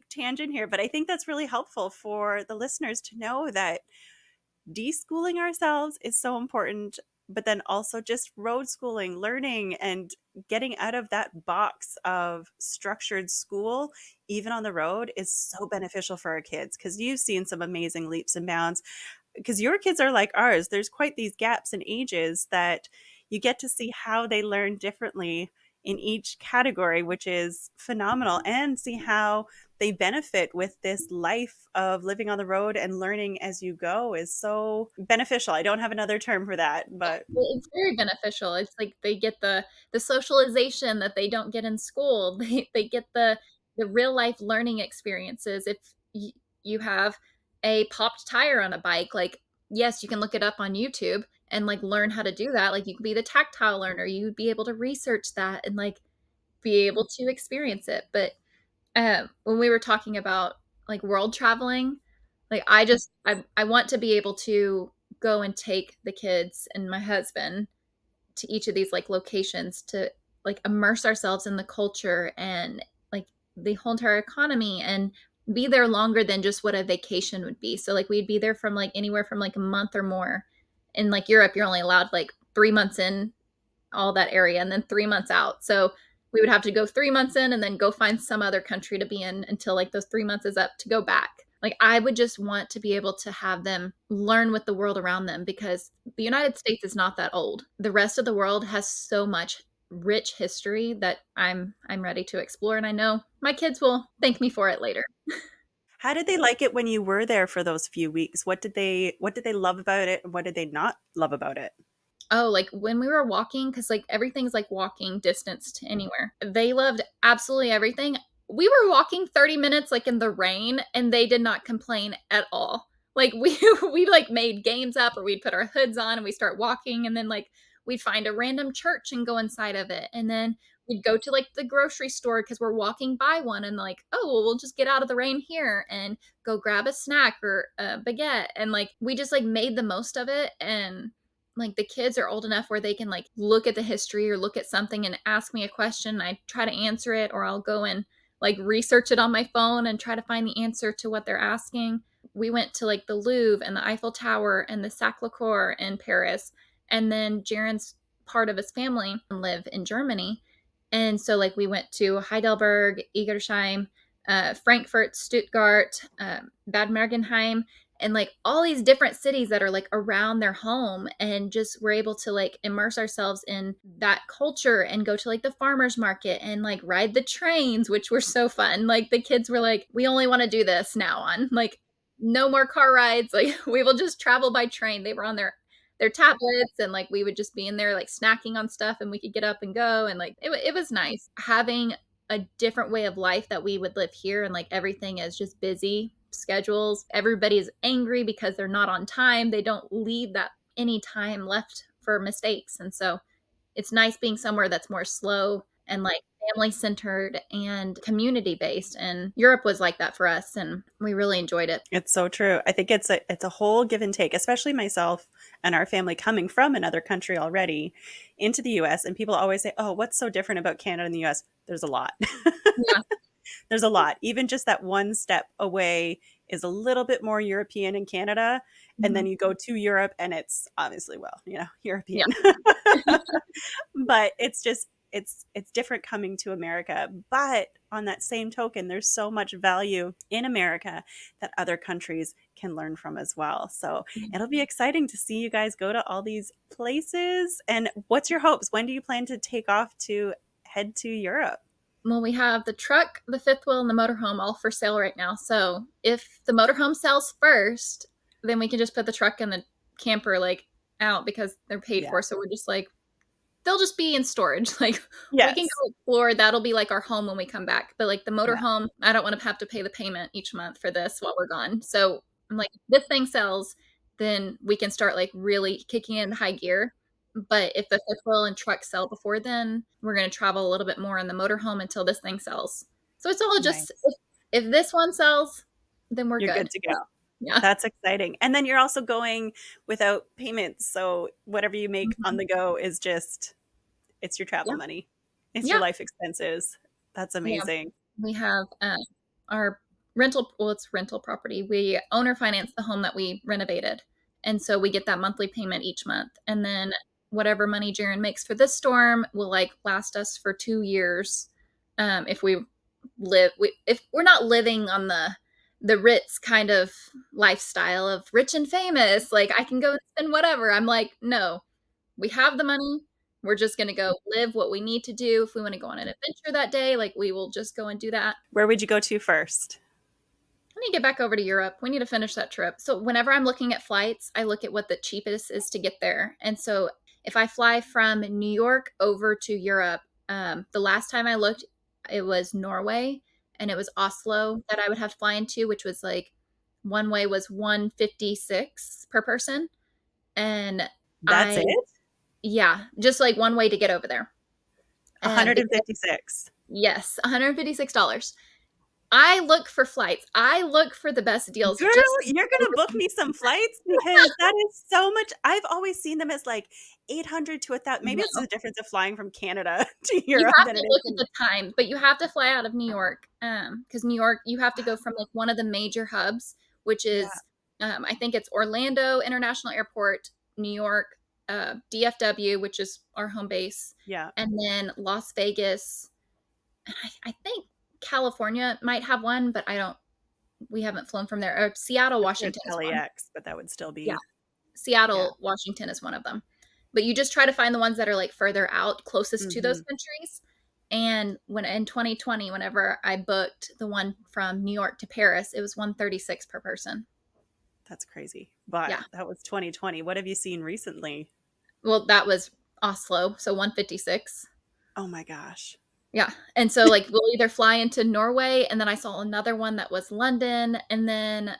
tangent here, but I think that's really helpful for the listeners to know that deschooling ourselves is so important, but then also just road schooling, learning and getting out of that box of structured school, even on the road, is so beneficial for our kids because you've seen some amazing leaps and bounds because your kids are like ours. There's quite these gaps in ages that you get to see how they learn differently in each category, which is phenomenal, and see how they benefit with this life of living on the road and learning as you go is so beneficial. I don't have another term for that, but it's very beneficial. It's like they get the socialization that they don't get in school. They get the real life learning experiences. If you have a popped tire on a bike, like yes, you can look it up on YouTube and like learn how to do that. Like you could be the tactile learner. You'd be able to research that and like be able to experience it. But when we were talking about like world traveling, like I want to be able to go and take the kids and my husband to each of these like locations to like immerse ourselves in the culture and like the whole entire economy and be there longer than just what a vacation would be. So like we'd be there from like anywhere from like a month or more. In like Europe, you're only allowed like 3 months in all that area and then 3 months out. So we would have to go 3 months in and then go find some other country to be in until like those 3 months is up to go back. Like I would just want to be able to have them learn with the world around them because the United States is not that old. The rest of the world has so much rich history that I'm ready to explore, and I know my kids will thank me for it later. how did they like it when you were there for those few weeks? What did they love about it and what did they not love about it? Oh, like when we were walking, because like everything's like walking distance to anywhere. They loved absolutely everything. We were walking 30 minutes like in the rain and they did not complain at all. Like we we like made games up or we'd put our hoods on and we start walking and then like we'd find a random church and go inside of it. And then we'd go to like the grocery store because we're walking by one and like, oh, well, we'll just get out of the rain here and go grab a snack or a baguette. And like we just like made the most of it, and like the kids are old enough where they can like look at the history or look at something and ask me a question. I try to answer it, or I'll go and like research it on my phone and try to find the answer to what they're asking. We went to like the Louvre and the Eiffel Tower and the Sacre Coeur in Paris. And then Jaren's part of his family live in Germany. And so like we went to Heidelberg, Egersheim, Frankfurt, Stuttgart, Bad Mergenheim, and like all these different cities that are like around their home, and just we're able to like immerse ourselves in that culture and go to like the farmers market and like ride the trains, which were so fun. Like the kids were like, we only want to do this now on, like no more car rides, like we will just travel by train. They were on their tablets and like we would just be in there like snacking on stuff and we could get up and go, and like it was nice having a different way of life that we would live here, and like everything is just busy schedules. Everybody's angry because they're not on time. They don't leave that any time left for mistakes. And so it's nice being somewhere that's more slow and like family centered and community based. And Europe was like that for us, and we really enjoyed it. It's so true. I think it's a whole give and take, especially myself and our family coming from another country already into the US. And people always say, "Oh, what's so different about Canada and the US?" There's a lot. Yeah. There's a lot. Even just that one step away is a little bit more European in Canada. And then Mhm. you go to Europe and it's obviously, well, Yeah. European. But it's just it's different coming to America. But on that same token, there's so much value in America that other countries can learn from as well. So it'll be exciting to see you guys go to all these places. And what's your hopes? When do you plan to take off to head to Europe? Well, we have the truck, the fifth wheel, and the motorhome all for sale right now. So if the motorhome sells first, then we can just put the truck and the camper like out because they're paid Yeah. for. So we're just like, they'll just be in storage. Like we can Yes. go explore. That'll be like our home when we come back. But like the Yeah. motorhome, I don't want to have to pay the payment each month for this while we're gone. So I'm like, if this thing sells, then we can start like really kicking in high gear. But if the fifth wheel and truck sell before then, we're going to travel a little bit more in the motorhome until this thing sells. So it's all just Nice. if this one sells, then we're You're good. good to go. Yeah. That's exciting. And then you're also going without payments. So whatever you make on Mhm. the go is just, it's your travel Yeah. money. It's your Yeah. life expenses. That's Yeah. amazing. We have our rental, well, it's rental property. We owner finance the home that we renovated. And so we get that monthly payment each month. And then whatever money Jaron makes for this storm will like last us for 2 years. If we if we're not living on the Ritz kind of lifestyle of rich and famous, like I can go and spend whatever. I'm like, no, we have the money. We're just going to go live what we need to do. If we want to go on an adventure that day, like we will just go and do that. Where would you go to first? I need to get back over to Europe. We need to finish that trip. So whenever I'm looking at flights, I look at what the cheapest is to get there. And so if I fly from New York over to Europe, the last time I looked, it was Norway and it was Oslo that I would have to fly into, which was like one way was 156 per person. And That's I, it? yeah, just like one way to get over there. And because 156. yes, $156. I look for flights. I look for the best deals Girl, just you're gonna book me some flights because that is so much. I've always seen them as like 800 to 1,000. Maybe it's no. the difference of flying from Canada to You Europe have than to it is look at from. the time, but you have to fly out of New York, because New York, you have to go from like one of the major hubs, which Yeah, is, I think it's Orlando International Airport, New York, DFW, which is our home base, yeah. and then Las Vegas. And I think California might have one, but I don't. We haven't flown from there. Or Seattle, I'm sure Washington it's is one. LAX, but that would still Yeah, be, yeah. Seattle, Washington is one of them. But you just try to find the ones that are like further out, closest to those Hmm. countries. And when in 2020, whenever I booked the one from New York to Paris, it was 136 per person. That's crazy. But Yeah. that was 2020. What have you seen recently? Well, that was Oslo, so 156. Oh my gosh. Yeah. And so like we'll either fly into Norway and then I saw another one that was London and then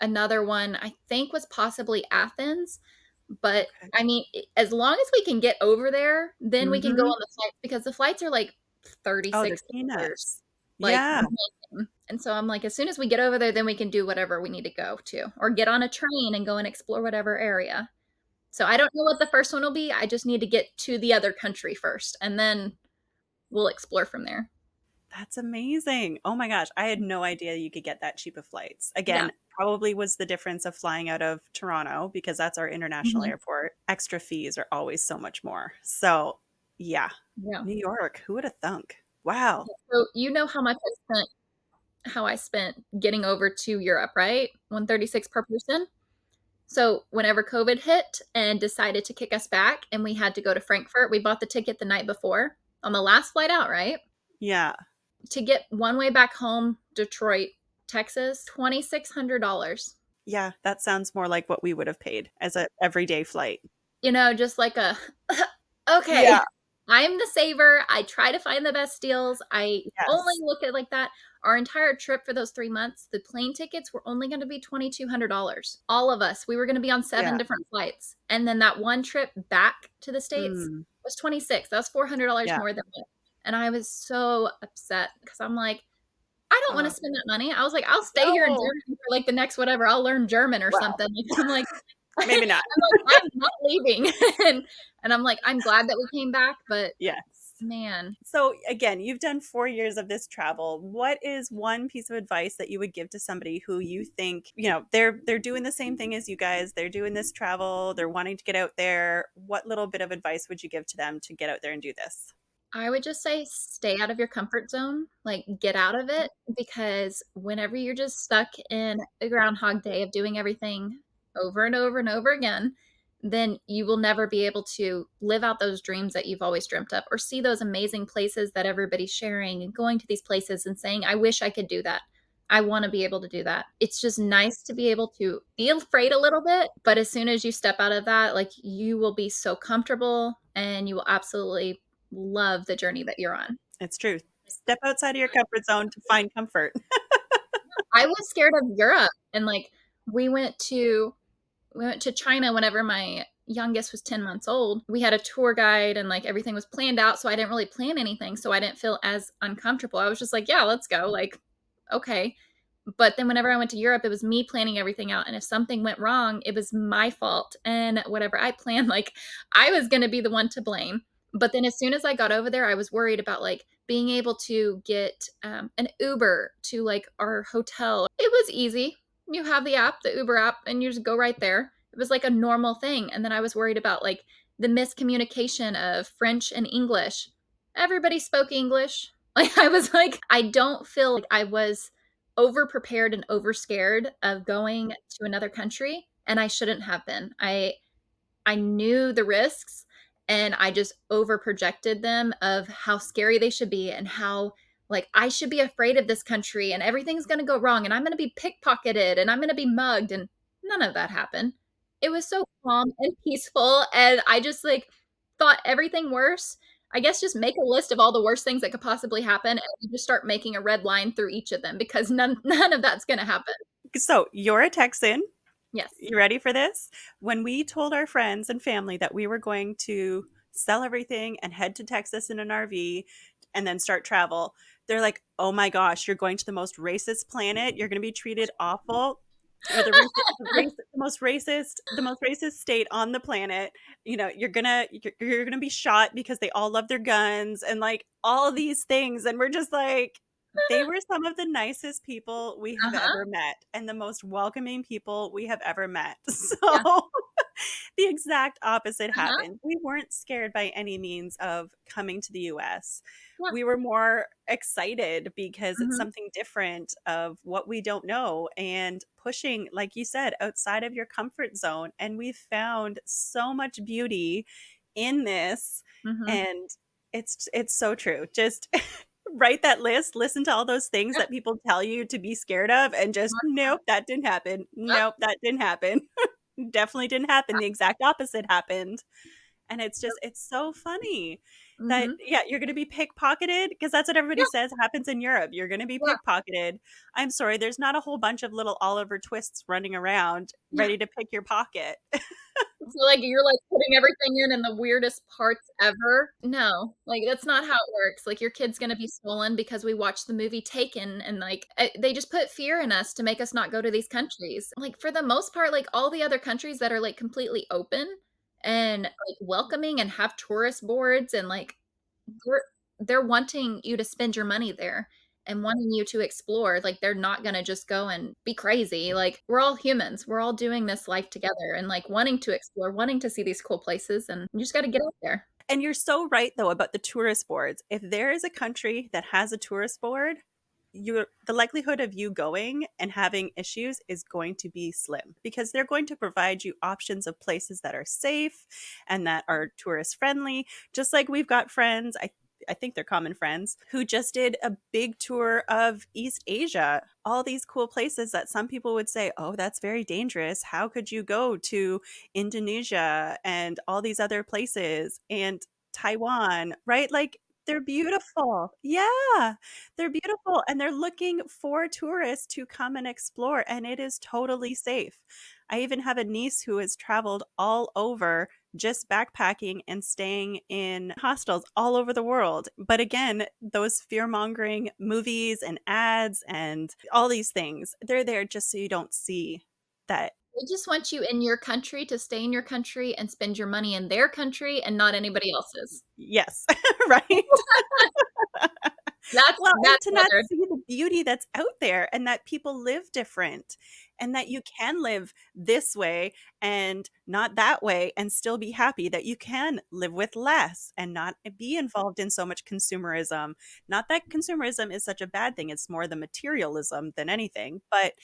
another one I think was possibly Athens. But Okay. I mean, as long as we can get over there, then we can go Hmm. on the flights because the flights are like Oh, they're $36, peanuts. like Yeah. nothing. And so I'm like, as soon as we get over there, then we can do whatever we need to go to, or get on a train and go and explore whatever area. So I don't know what the first one will be. I just need to get to the other country first, and then we'll explore from there. That's amazing. Oh my gosh. I had no idea you could get that cheap of flights. Yeah. Again, probably was the difference of flying out of Toronto because that's our international Mhm. airport. Extra fees are always so much more. So, yeah. Yeah. New York, who would have thunk? Wow. So you know how I spent getting over to Europe, right? 136 per person. So whenever COVID hit and decided to kick us back and we had to go to Frankfurt, we bought the ticket the night before on the last flight out, right? Yeah. To get one way back home, Detroit, Texas, $2,600. Yeah, that sounds more like what we would have paid as a everyday flight. Just like a Yeah. okay. I'm the saver. I try to find the best deals. I only Yes. look at it like that. Our entire trip for those 3 months, the plane tickets were only going to be $2,200. All of us, we were going to be on seven Yeah. different flights. And then that one trip back to the States Mm. was 26. That was $400 Yeah. more than it. And I was so upset because I'm like, I don't want to Oh, spend that money. I was like, I'll stay here in no. Germany for like the next whatever. I'll learn German or Well, something. I'm like, I'm maybe not. like, I'm not leaving. and I'm like, I'm glad that we came back, but Yes. man, So again, you've done 4 years of this travel. What is one piece of advice that you would give to somebody who you think, they're doing the same thing as you guys, they're doing this travel, they're wanting to get out there. What little bit of advice would you give to them to get out there and do this? I would just say stay out of your comfort zone, like get out of it because whenever you're just stuck in a groundhog day of doing everything over and over and over again, then you will never be able to live out those dreams that you've always dreamt of or see those amazing places that everybody's sharing and going to these places and saying, I wish I could do that. I want to be able to do that. It's just nice to be able to be afraid a little bit, but as soon as you step out of that, like you will be so comfortable and you will absolutely love the journey that you're on. It's true. Step outside of your comfort zone to find comfort. I was scared of Europe and like we went to we went to China whenever my youngest was 10 months old. We had a tour guide and like everything was planned out, so I didn't really plan anything, so I didn't feel as uncomfortable. I was just like, yeah, let's go. Like, okay. But then whenever I went to Europe, it was me planning everything out. And if something went wrong, it was my fault. And whatever I planned, like I was going to be the one to blame. But then as soon as I got over there, I was worried about like being able to get an Uber to like our hotel. It was easy. You have the app, the Uber app, and you just go right there. It was like a normal thing. And then I was worried about like the miscommunication of French and English. Everybody spoke English. Like I was like, I don't feel like I was over prepared and over scared of going to another country, and I shouldn't have been. I knew the risks and I just over projected them of how scary they should be and how like I should be afraid of this country and everything's going to go wrong and I'm going to be pickpocketed and I'm going to be mugged and none of that happened. It was so calm and peaceful and I just like thought everything worse. I guess just make a list of all the worst things that could possibly happen and you just start making a red line through each of them because none of that's going to happen. So you're a Texan. Yes. You ready for this? When we told our friends and family that we were going to sell everything and head to Texas in an RV and then start travel, they're like, "Oh my gosh, you're going to the most racist planet. You're going to be treated awful. You're the most racist state on the planet. You're gonna be shot because they all love their guns and like all these things." And we're just like, they were some of the nicest people we have Uh-huh. ever met and the most welcoming people we have ever met. Yeah. So the exact opposite Uh-huh. happened. We weren't scared by any means of coming to the US. Yeah. We were more excited because it's Mhm. something different of what we don't know and pushing, like you said, outside of your comfort zone. And we found so much beauty in this. Mhm. And it's so true. Just write that list, listen to all those things Yep. that people tell you to be scared of, and just nope, that didn't happen. Yep. Nope, that didn't happen. Definitely didn't happen. The exact opposite happened. And it's so funny that, Mhm. yeah, you're going to be pickpocketed because that's what everybody Yeah. says happens in Europe. You're going to be Yeah. pickpocketed. I'm sorry, there's not a whole bunch of little Oliver Twists running around Yeah. ready to pick your pocket. So, like, you're, like, putting everything in the weirdest parts ever. No, like, that's not how it works. Like, your kid's gonna be stolen because we watched the movie Taken, and, like, they just put fear in us to make us not go to these countries. Like, for the most part, like, all the other countries that are, like, completely open and, like, welcoming and have tourist boards and, like, they're they're wanting you to spend your money there and wanting you to explore, like, they're not gonna just go and be crazy, like, we're all humans, we're all doing this life together and, like, wanting to explore, wanting to see these cool places, and you just gotta get out there. And you're so right though about the tourist boards. If there is a country that has a tourist board, the likelihood of you going and having issues is going to be slim because they're going to provide you options of places that are safe and that are tourist friendly. Just like we've got friends, I think they're common friends, who just did a big tour of East Asia, all these cool places that some people would say, oh, that's very dangerous. How could you go to Indonesia and all these other places? And Taiwan, right? Like, they're beautiful. Yeah, they're beautiful, and they're looking for tourists to come and explore, and it is totally safe. I even have a niece who has traveled all over just backpacking and staying in hostels all over the world. But again, those fear-mongering movies and ads and all these things, they're there just so you don't see that. They just want you in your country to stay in your country and spend your money in their country and not anybody else's. Yes, right? Well, and That's to what not they're. see the beauty that's out there and that people live different and that you can live this way and not that way and still be happy, that you can live with less and not be involved in so much consumerism. Not that consumerism is such a bad thing, it's more the materialism than anything, but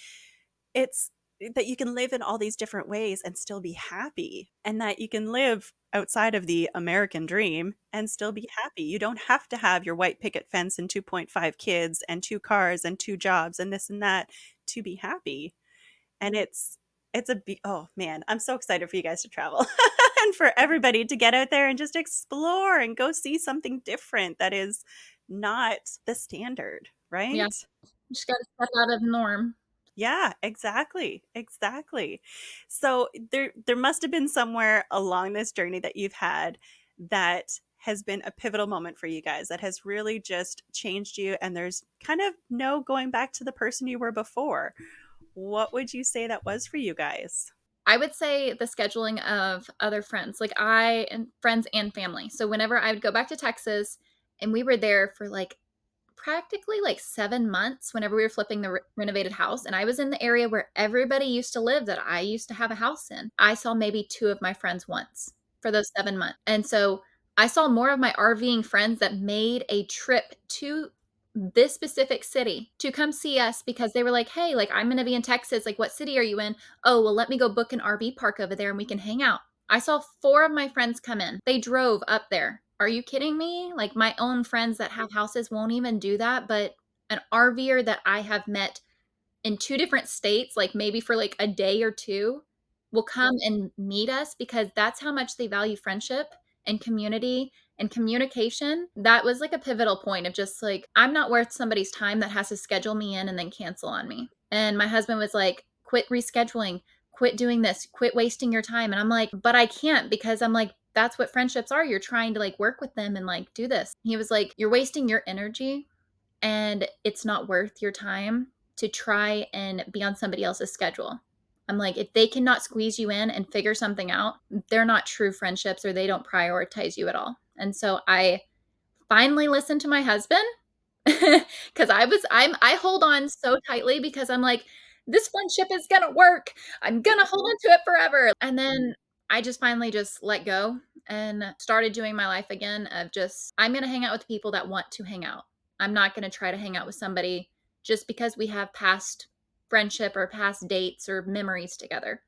it's that you can live in all these different ways and still be happy, and that you can live outside of the American dream and still be happy. You don't have to have your white picket fence and 2.5 kids and 2 cars and 2 jobs and this and that to be happy. And oh man, I'm so excited for you guys to travel and for everybody to get out there and just explore and go see something different that is not the standard, Yeah, right? just gotta step out of the norm. Yeah, exactly. Exactly. So there must have been somewhere along this journey that you've had that has been a pivotal moment for you guys that has really just changed you and there's kind of no going back to the person you were before. What would you say that was for you guys? I would say the scheduling of other friends, like I and friends and family. So whenever I would go back to Texas and we were there for like practically like 7 months whenever we were flipping the renovated house, and I was in the area where everybody used to live that I used to have a house in. I saw maybe 2 of my friends once for those 7 months. And so I saw more of my RVing friends that made a trip to this specific city to come see us because they were like, "Hey, like I'm going to be in Texas. Like what city are you in?" "Oh, well, let me go book an RV park over there and we can hang out." I saw 4 of my friends come in. They drove up there. Are you kidding me? Like my own friends that have houses won't even do that, but an RVer that I have met in 2 different states, like maybe for like a day or 2, will come and meet us because that's how much they value friendship and community and communication. That was like a pivotal point of just like, I'm not worth somebody's time that has to schedule me in and then cancel on me. And my husband was like, "Quit rescheduling, quit doing this, quit wasting your time." And I'm like, "But I can't," because I'm like, that's what friendships are. You're trying to like work with them and like do this. He was like, "You're wasting your energy and it's not worth your time to try and be on somebody else's schedule." I'm like, if they cannot squeeze you in and figure something out, they're not true friendships or they don't prioritize you at all. And so I finally listened to my husband because I hold on so tightly because I'm like, this friendship is gonna work. I'm gonna hold on to it forever. And then I just finally just let go and started doing my life again of just, I'm gonna hang out with people that want to hang out. I'm not gonna try to hang out with somebody just because we have past friendship or past dates or memories together.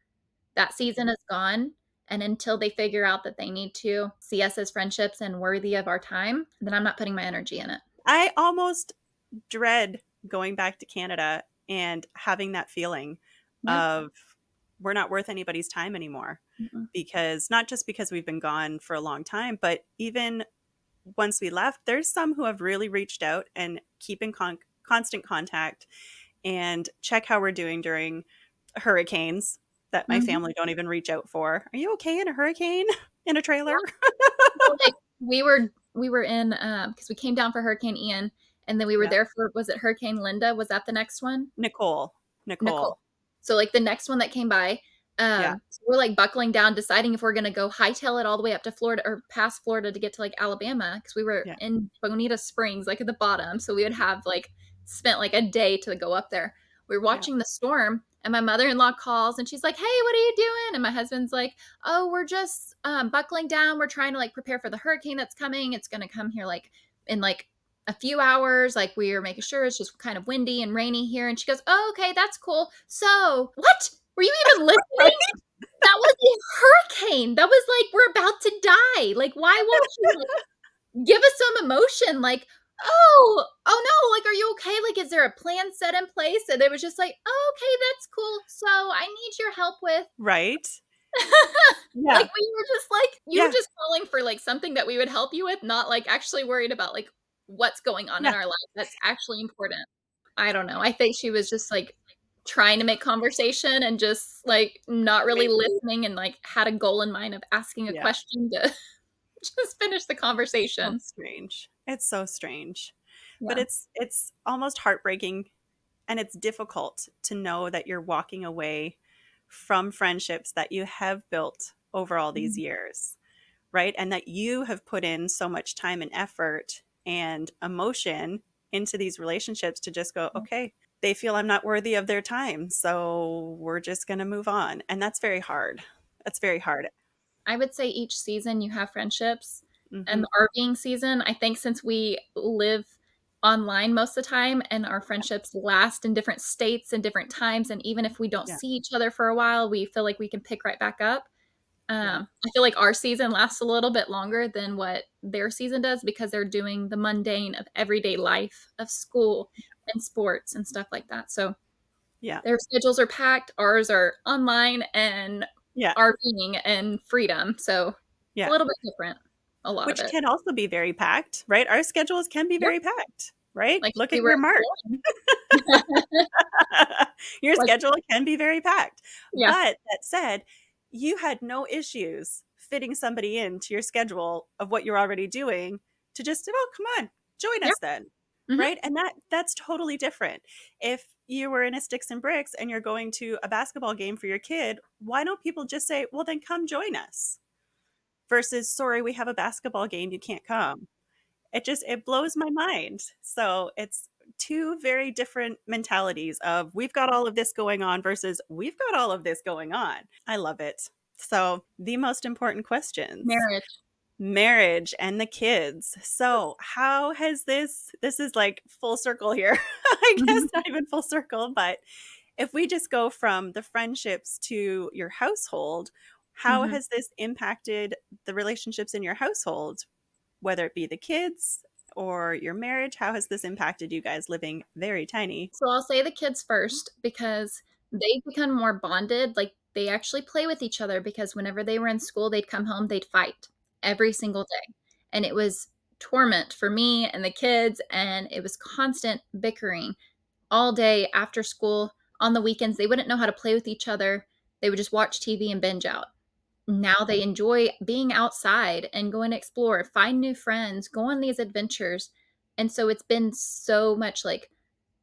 That season is gone. And until they figure out that they need to see us as friendships and worthy of our time, then I'm not putting my energy in it. I almost dread going back to Canada and having that feeling Yeah. of we're not worth anybody's time anymore. Mm-mm. Because not just because we've been gone for a long time, but even once we left, there's some who have really reached out and keep in constant contact and check how we're doing during hurricanes that my Mhm. family don't even reach out for. Are you okay in a hurricane in a trailer? Well, like, we were in, because we came down for Hurricane Ian, and then we were Yeah. there for, was it Hurricane Linda? Was that the next one? Nicole. Nicole. Nicole. So, like, the next one that came by, Yeah. so we're, like, buckling down, deciding if we're gonna go hightail it all the way up to Florida or past Florida to get to, like, Alabama, because we were Yeah. in Bonita Springs, like, at the bottom, so we would have, like, spent, like, a day to go up there. We were Yeah. watching the storm, and my mother-in-law calls, and she's like, "Hey, what are you doing?" And my husband's like, "Oh, we're just, buckling down. We're trying to, like, prepare for the hurricane that's coming. It's gonna come here, like, in, like, a few hours. Like, we are making sure it's just kind of windy and rainy here." And she goes, "Oh, okay, that's cool. So, what? Were you even listening? That was a hurricane. That was like, we're about to die. Like, why won't you like, give us some emotion? Like, oh no, like, are you okay? Like, is there a plan set in place?" And they was just like, "Oh, okay, that's cool. So I need your help with." Right? Yeah. Like, we were just like you were Yeah. just calling for, like, something that we would help you with, not, like, actually worried about, like, what's going on in Yeah. our life that's actually important. I don't know, I think she was just, like, trying to make conversation and just, like, not really Maybe. listening and, like, had a goal in mind of asking a Yeah. question to just finish the So conversation. strange. It's so strange. But Yeah. it's almost heartbreaking, and it's difficult to know that you're walking away from friendships that you have built over all these Mhm. years, right? And that you have put in so much time and effort and emotion into these relationships to just go, okay, they feel I'm not worthy of their time. So we're just going to move on. And that's very hard. That's very hard. I would say each season you have friendships, and Hmm. the RVing season, I think since we live online most of the time and our Yeah. friendships last in different states and different times, and even if we don't Yeah. see each other for a while, we feel like we can pick right back up. Yeah. I feel like our season lasts a little bit longer than what their season does because they're doing the mundane of everyday life, of school and sports and stuff like that. So Yeah. their schedules are packed, ours are online and Yeah. RVing and freedom. So it's a Yeah. little bit different, a lot of Which it. can also be very packed, right? Our schedules can be Yep. very packed, right? Like if Look we at were your March. exploring. Your Like, schedule can be very packed. yeah. But that said, you had no issues fitting somebody into your schedule of what you're already doing to just, oh, come on, join Yeah. us then. Mhm. Right. And that's totally different. If you were in a sticks and bricks and you're going to a basketball game for your kid, why don't people just say, well, then come join us? Versus, sorry, we have a basketball game, you can't come. It blows my mind. So it's two very different mentalities of we've got all of this going on versus we've got all of this going on. I love it. So the most important questions: Marriage. marriage and the kids. So how has this is like full circle here. I guess Mhm. not even full circle, but if we just go from the friendships to your household, how Mhm. has this impacted the relationships in your household, whether it be the kids or your marriage? How has this impacted you guys living very tiny? So I'll say the kids first because they become more bonded. Like they actually play with each other because whenever they were in school, they'd come home, they'd fight every single day. And it was torment for me and the kids. And it was constant bickering all day after school. On the weekends, they wouldn't know how to play with each other. They would just watch TV and binge out. Now they enjoy being outside and going to explore, find new friends, go on these adventures. And so it's been so much like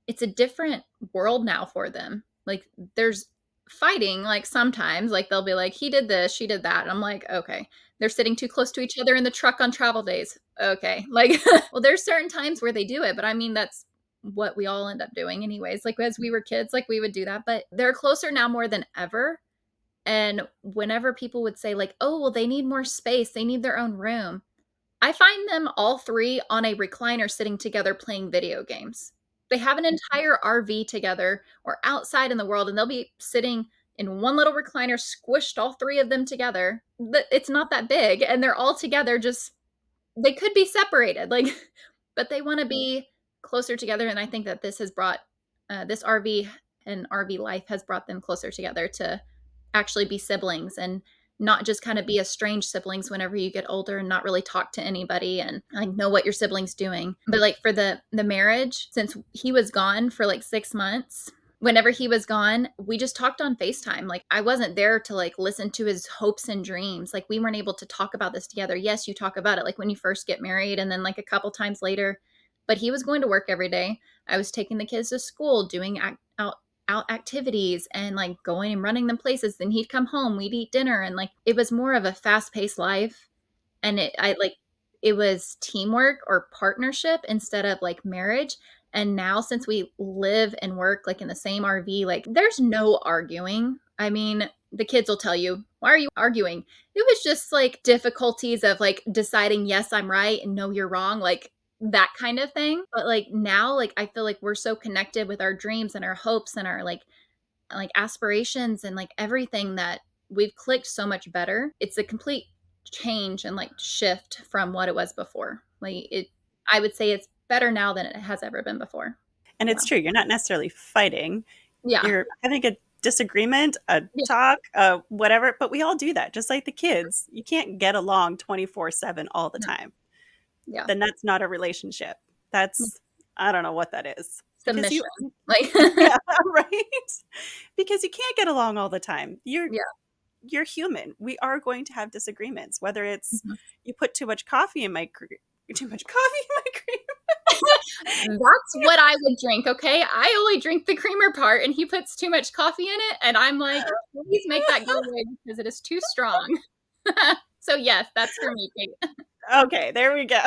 it's a different world now for them. Like there's fighting like sometimes like they'll be like he did this, she did that. And I'm like, okay. They're sitting too close to each other in the truck on travel days. Okay. Like well there's certain times where they do it, but I mean that's what we all end up doing anyways. Like as we were kids, like we would do that, but they're closer now more than ever. And whenever people would say like, "Oh, well they need more space, they need their own room." I find them all 3 on a recliner sitting together playing video games. They have an entire RV together or outside in the world, and they'll be sitting in one little recliner, squished all 3 of them together. It's not that big, and they're all together just they could be separated, like, but they wanna be closer together, and I think that this has brought, this RV and RV life has brought them closer together to actually be siblings and not just kind of be estranged siblings whenever you get older and not really talk to anybody and like know what your siblings doing. But like for the marriage, since he was gone for like 6 months, whenever he was gone, we just talked on FaceTime. Like I wasn't there to like listen to his hopes and dreams. Like we weren't able to talk about this together. Yes, you talk about it like when you first get married and then like a couple times later. But he was going to work every day. I was taking the kids to school, doing out activities and like going and running them places. Then he'd come home, we'd eat dinner, and like it was more of a fast paced life. And it was teamwork or partnership instead of like marriage. And now since we live and work like in the same RV, like there's no arguing. I mean, the kids will tell you, why are you arguing? It was just like difficulties of like deciding, yes, I'm right and no, you're wrong. Like that kind of thing. But like now, like I feel like we're so connected with our dreams and our hopes and our like aspirations and like everything that we've clicked so much better. It's a complete change and like shift from what it was before. Like it I would say it's better now than it has ever been before. And Yeah. it's true, you're not necessarily fighting. Yeah. You're having a disagreement, a Yeah. talk, whatever. But we all do that, just like the kids. You can't get along 24/7 all the No. time. Yeah. Then that's not a relationship. Yeah. That's, I don't know what that is. Because Submission. Like, yeah, right? Because you can't get along all the time. yeah. You're human. We are going to have disagreements, whether it's Mhm. you put too much coffee in my too much coffee in my cream. That's what I would drink, okay? I only drink the creamer part, and he puts too much coffee in it, and I'm like, "Please make that go away because it is too strong." So, yes, that's for me, Kate. Okay, there we go.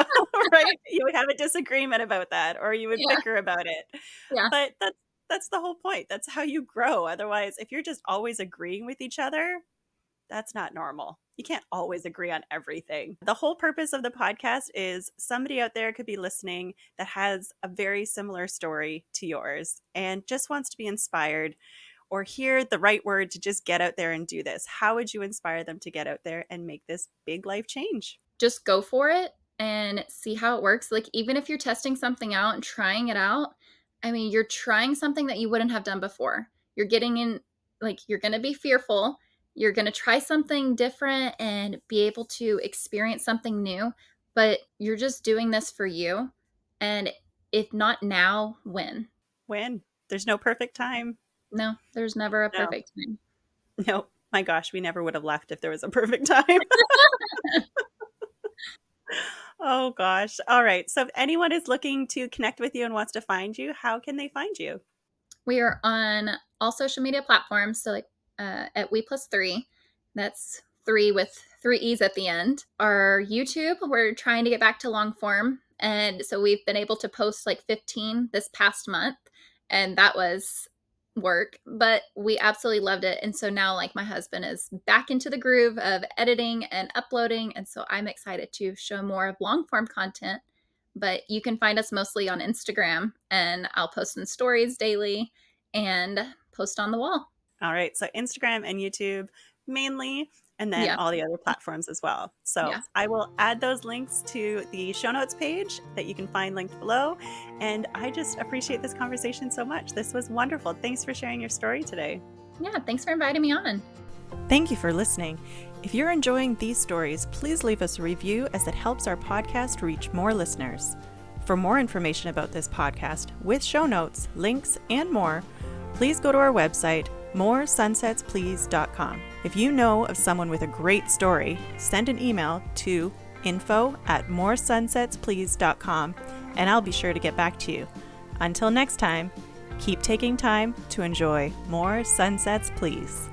Right? You would have a disagreement about that, or you would Yeah, bicker about it. yeah. But that's the whole point. That's how you grow. Otherwise, if you're just always agreeing with each other, that's not normal. You can't always agree on everything. The whole purpose of the podcast is somebody out there could be listening that has a very similar story to yours and just wants to be inspired or hear the right word to just get out there and do this. How would you inspire them to get out there and make this big life change? Just go for it and see how it works. Like, even if you're testing something out and trying it out, I mean, you're trying something that you wouldn't have done before. You're getting in, like, you're going to be fearful. You're going to try something different and be able to experience something new, but you're just doing this for you. And if not now, when? When? There's no perfect time. No, there's never a No, perfect time. no. My gosh, we never would have left if there was a perfect time. Oh gosh. All right. So if anyone is looking to connect with you and wants to find you, how can they find you? We are on all social media platforms. So, like, at We Plus Three, that's three with three E's at the end. Our YouTube, we're trying to get back to long form. And so we've been able to post like 15 this past month. And that was work, but we absolutely loved it. And so now, like, my husband is back into the groove of editing and uploading. And so I'm excited to show more of long form content. But you can find us mostly on Instagram, and I'll post in stories daily and post on the wall. All right. So Instagram and YouTube mainly, and then Yeah. all the other platforms as well. So Yeah. I will add those links to the show notes page that you can find linked below. And I just appreciate this conversation so much. This was wonderful. Thanks for sharing your story today. Yeah. Thanks for inviting me on. Thank you for listening. If you're enjoying these stories, please leave us a review as it helps our podcast reach more listeners. For more information about this podcast, with show notes, links, and more, please go to our website, moresunsetsplease.com. If you know of someone with a great story, send an email to info@moresunsetsplease.com and I'll be sure to get back to you. Until next time, keep taking time to enjoy more sunsets, please.